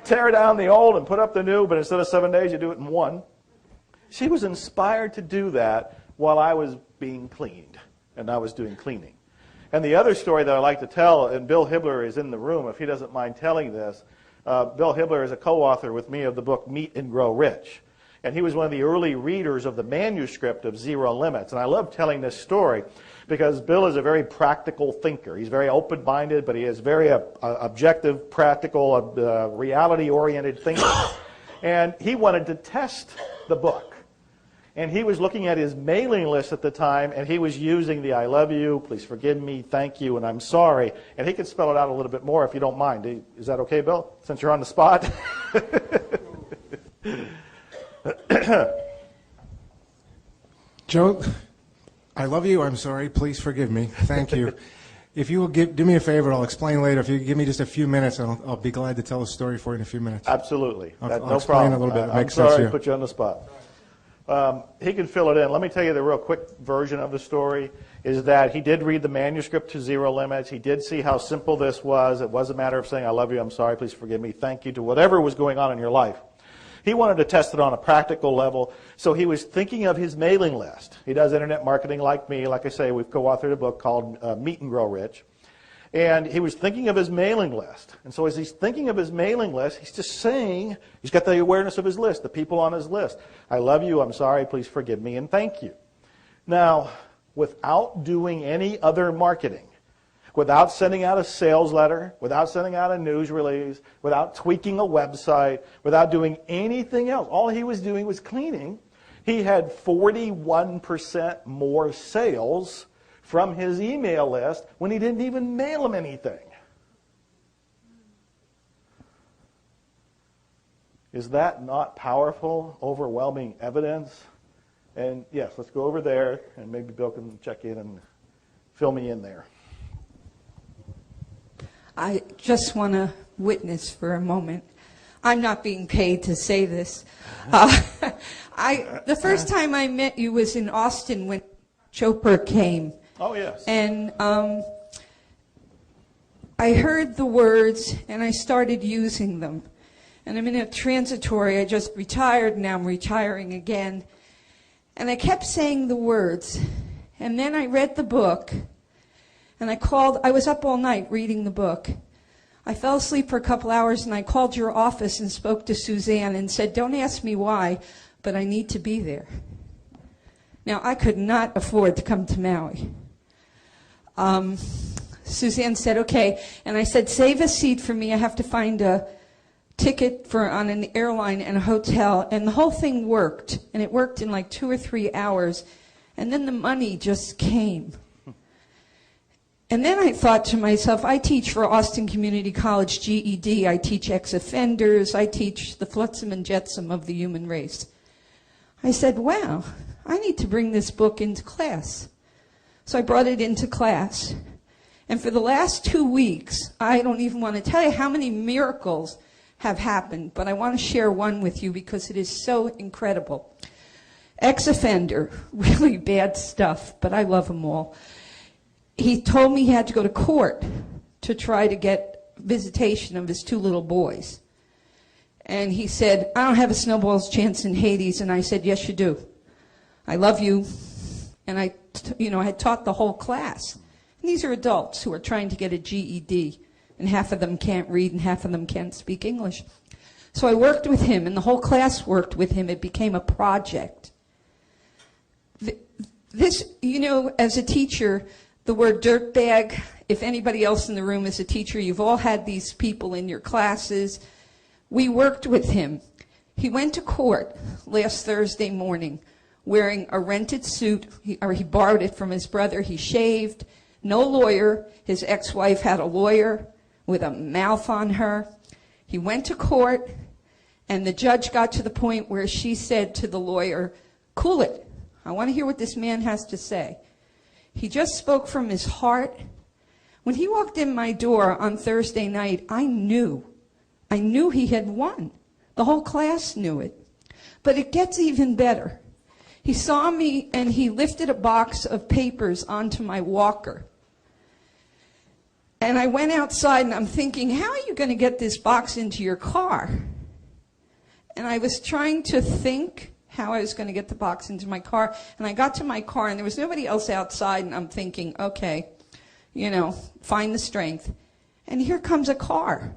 Speaker 1: tear down the old and put up the new, but instead of 7 days, you do it in one. She was inspired to do that while I was being cleaned, and I was doing cleaning. And the other story that I like to tell, and Bill Hibler is in the room if he doesn't mind telling this. Bill Hibler is a co-author with me of the book Meet and Grow Rich. And he was one of the early readers of the manuscript of Zero Limits. And I love telling this story because Bill is a very practical thinker. He's very open-minded, but he is very objective, practical, reality-oriented thinker. And he wanted to test the book. And he was looking at his mailing list at the time, and he was using the I love you, please forgive me, thank you, and I'm sorry. And he could spell it out a little bit more if you don't mind. Is that okay, Bill, since you're on the spot?
Speaker 21: Joe, I love you, I'm sorry, please forgive me, thank you. If you will do me a favor, I'll explain later. If you give me just a few minutes, I'll be glad to tell the story for you in a few minutes.
Speaker 1: Absolutely.
Speaker 21: I'll
Speaker 1: No
Speaker 21: explain
Speaker 1: problem.
Speaker 21: a little bit. It
Speaker 1: I'm
Speaker 21: makes sense
Speaker 1: sorry
Speaker 21: here.
Speaker 1: to put you on the spot. He can fill it in. Let me tell you the real quick version of the story is that he did read the manuscript to Zero Limits. He did see how simple this was. It was a matter of saying, I love you, I'm sorry, please forgive me, thank you, to whatever was going on in your life. He wanted to test it on a practical level, so he was thinking of his mailing list. He does internet marketing like me. Like I say, we've co-authored a book called Meet and Grow Rich. And he was thinking of his mailing list. And so as he's thinking of his mailing list, he's just saying, he's got the awareness of his list, the people on his list. I love you, I'm sorry, please forgive me, and thank you. Now, without doing any other marketing, without sending out a sales letter, without sending out a news release, without tweaking a website, without doing anything else, all he was doing was cleaning. He had 41% more sales from his email list when he didn't even mail him anything. Is that not powerful, overwhelming evidence? And yes, let's go over there, and maybe Bill can check in and fill me in there.
Speaker 22: I just want to witness for a moment. I'm not being paid to say this. The first time I met you was in Austin when Chopra came.
Speaker 1: Oh, yes.
Speaker 22: And I heard the words, and I started using them. And I'm in a transitory. I just retired, now I'm retiring again. And I kept saying the words. And then I read the book. And I was up all night reading the book. I fell asleep for a couple hours, and I called your office and spoke to Suzanne and said, don't ask me why, but I need to be there. Now, I could not afford to come to Maui. Suzanne said, okay. And I said, save a seat for me. I have to find a ticket on an airline and a hotel. And the whole thing worked. And it worked in like 2 or 3 hours. And then the money just came. And then I thought to myself, I teach for Austin Community College GED. I teach ex-offenders. I teach the flotsam and jetsam of the human race. I said, wow, I need to bring this book into class. So I brought it into class. And for the last 2 weeks, I don't even want to tell you how many miracles have happened, but I want to share one with you because it is so incredible. Ex-offender, really bad stuff, but I love them all. He told me he had to go to court to try to get visitation of his 2 little boys. And he said, I don't have a snowball's chance in Hades. And I said, yes, you do. I love you. And I had taught the whole class. And these are adults who are trying to get a GED. And half of them can't read and half of them can't speak English. So I worked with him, and the whole class worked with him. It became a project. This, as a teacher, the word dirtbag, if anybody else in the room is a teacher, you've all had these people in your classes. We worked with him. He went to court last Thursday morning wearing a rented suit, he borrowed it from his brother. He shaved, no lawyer. His ex-wife had a lawyer with a mouth on her. He went to court, and the judge got to the point where she said to the lawyer, cool it. I want to hear what this man has to say. He just spoke from his heart. When he walked in my door on Thursday night, I knew he had won. The whole class knew it. But it gets even better. He saw me and he lifted a box of papers onto my walker. And I went outside and I'm thinking, how are you going to get this box into your car? And I was trying to think how I was going to get the box into my car. And I got to my car and there was nobody else outside, and I'm thinking, okay, find the strength. And here comes a car.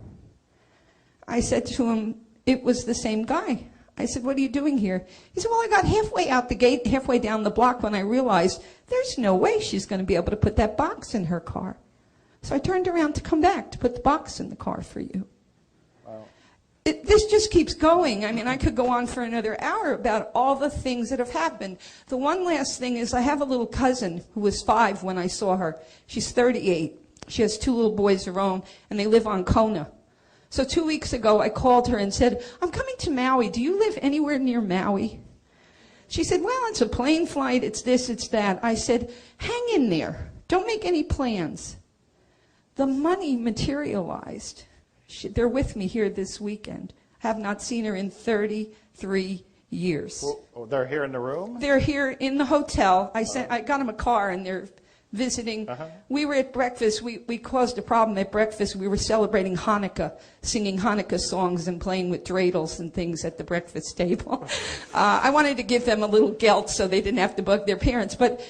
Speaker 22: I said to him, it was the same guy. I said, what are you doing here? He said, well, I got halfway out the gate, halfway down the block when I realized there's no way she's going to be able to put that box in her car. So I turned around to come back to put the box in the car for you.
Speaker 1: Wow.
Speaker 22: This just keeps going. I mean, I could go on for another hour about all the things that have happened. The one last thing is I have a little cousin who was 5 when I saw her. She's 38. She has 2 little boys of her own, and they live on Kona. So 2 weeks ago, I called her and said, I'm coming to Maui. Do you live anywhere near Maui? She said, well, it's a plane flight. It's this, it's that. I said, hang in there. Don't make any plans. the money materialized. They're with me here this weekend. Have not seen her in 33 years.
Speaker 1: Well, they're here in the room?
Speaker 22: They're here in the hotel. I got them a car, and they're visiting. We were at breakfast. We caused a problem at breakfast. We were celebrating Hanukkah, singing Hanukkah songs and playing with dreidels and things at the breakfast table. I wanted to give them a little gelt so they didn't have to bug their parents. But,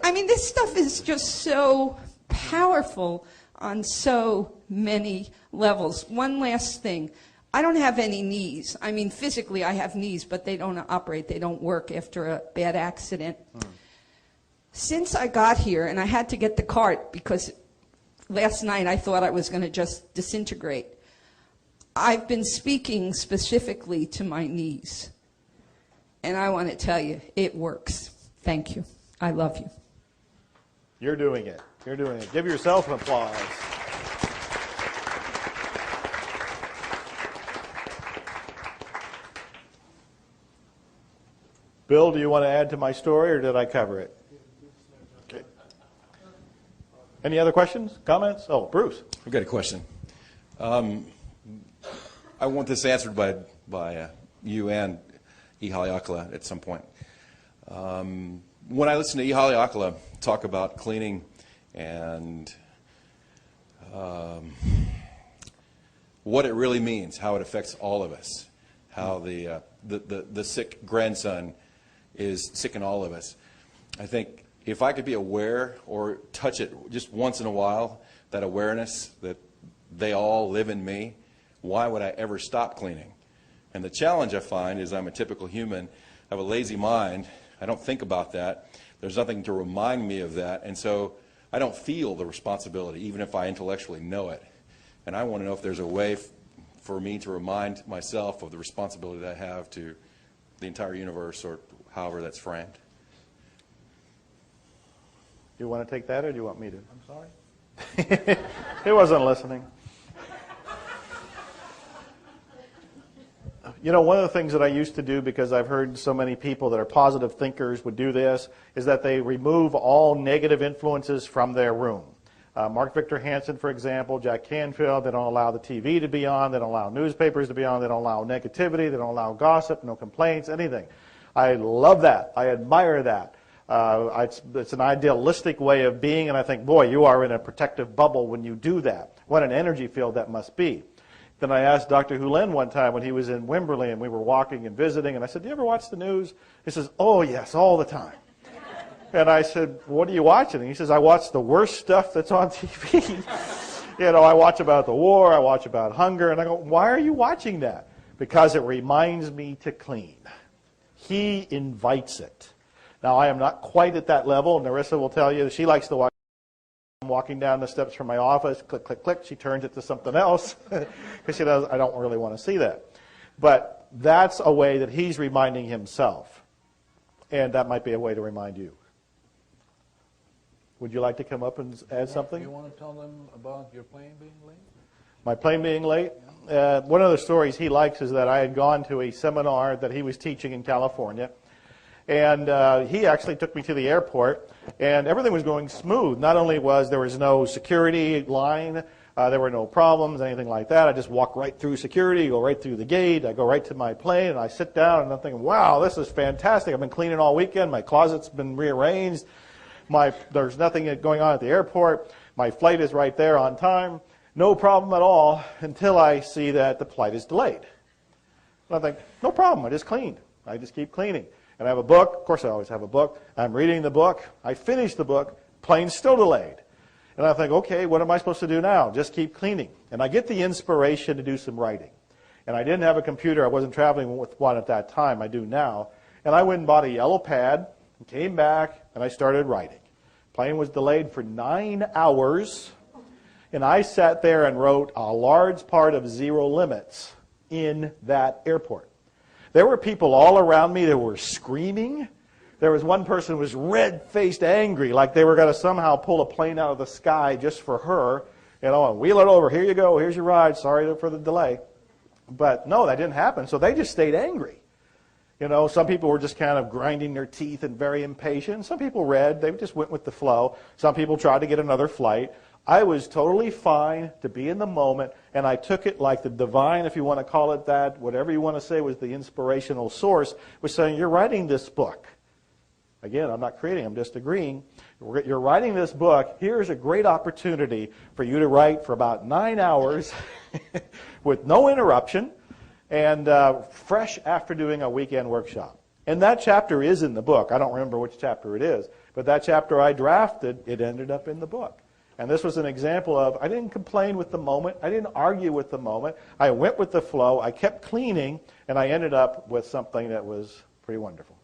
Speaker 22: I mean, this stuff is just so powerful on so many levels. One last thing. I don't have any knees. I mean, physically I have knees, but they don't operate. They don't work after a bad accident. Since I got here, and I had to get the cart because last night I thought I was going to just disintegrate, I've been speaking specifically to my knees. And I want to tell you, it works. Thank you. I love you.
Speaker 1: You're doing it. You're doing it. Give yourself an applause. Bill, do you want to add to my story, or did I cover it? Okay. Any other questions, comments? Oh, Bruce.
Speaker 17: I've got a question. I want this answered by you and E. Haleakala at some point. When I listen to E. Haleakala talk about cleaning and what it really means, how it affects all of us, how the sick grandson is sick in all of us. I think if I could be aware or touch it just once in a while, that awareness that they all live in me, why would I ever stop cleaning? And the challenge I find is I'm a typical human. I have a lazy mind. I don't think about that. There's nothing to remind me of that. And so I don't feel the responsibility, even if I intellectually know it. And I want to know if there's a way for me to remind myself of the responsibility that I have to the entire universe, or however that's framed.
Speaker 1: Do you want to take that, or do you want me to? I'm sorry. He wasn't listening. You know, one of the things that I used to do, because I've heard so many people that are positive thinkers would do this, is that they remove all negative influences from their room. Mark Victor Hansen, for example, Jack Canfield, they don't allow the TV to be on, they don't allow newspapers to be on, they don't allow negativity, they don't allow gossip, no complaints, anything. I love that. I admire that. It's an idealistic way of being, and I think, boy, you are in a protective bubble when you do that. What an energy field that must be. Then I asked Dr. Hulen one time when he was in Wimberley, and we were walking and visiting, and I said, do you ever watch the news? He says, oh, yes, all the time. And I said, what are you watching? And he says, I watch the worst stuff that's on TV. You know, I watch about the war, I watch about hunger, and I go, why are you watching that? Because it reminds me to clean. He invites it. Now, I am not quite at that level. Narissa will tell you she likes to watch. I'm walking down the steps from my office, click, click, click. She turns it to something else because she does. I don't really want to see that. But that's a way that he's reminding himself. And that might be a way to remind you. Would you like to come up and add something?
Speaker 4: You want to tell them about your plane being late?
Speaker 1: My plane being late? One of the stories he likes is that I had gone to a seminar that he was teaching in California. And he actually took me to the airport, and everything was going smooth. Not only there was no security line, there were no problems, anything like that. I just walk right through security, go right through the gate, I go right to my plane, and I sit down, and I'm thinking, wow, this is fantastic. I've been cleaning all weekend. My closet's been rearranged. There's nothing going on at the airport. My flight is right there on time. No problem at all until I see that the flight is delayed. And I think, no problem, I just cleaned. I just keep cleaning. And I have a book. Of course, I always have a book. I'm reading the book. I finish the book. Plane's still delayed. And I think, okay, what am I supposed to do now? Just keep cleaning. And I get the inspiration to do some writing. And I didn't have a computer. I wasn't traveling with one at that time. I do now. And I went and bought a yellow pad and came back, and I started writing. Plane was delayed for 9 hours. And I sat there and wrote a large part of Zero Limits in that airport. There were people all around me that were screaming. There was one person who was red-faced angry, like they were going to somehow pull a plane out of the sky just for her. You know, and wheel it over. Here you go. Here's your ride. Sorry for the delay. But no, that didn't happen. So they just stayed angry. You know, some people were just kind of grinding their teeth and very impatient. Some people read. They just went with the flow. Some people tried to get another flight. I was totally fine to be in the moment, and I took it like the divine, if you want to call it that, whatever you want to say was the inspirational source, was saying, you're writing this book. Again, I'm not creating, I'm just agreeing. You're writing this book. Here's a great opportunity for you to write for about 9 hours with no interruption and fresh after doing a weekend workshop. And that chapter is in the book. I don't remember which chapter it is, but that chapter I drafted, it ended up in the book. And this was an example of, I didn't complain with the moment. I didn't argue with the moment. I went with the flow. I kept cleaning, and I ended up with something that was pretty wonderful.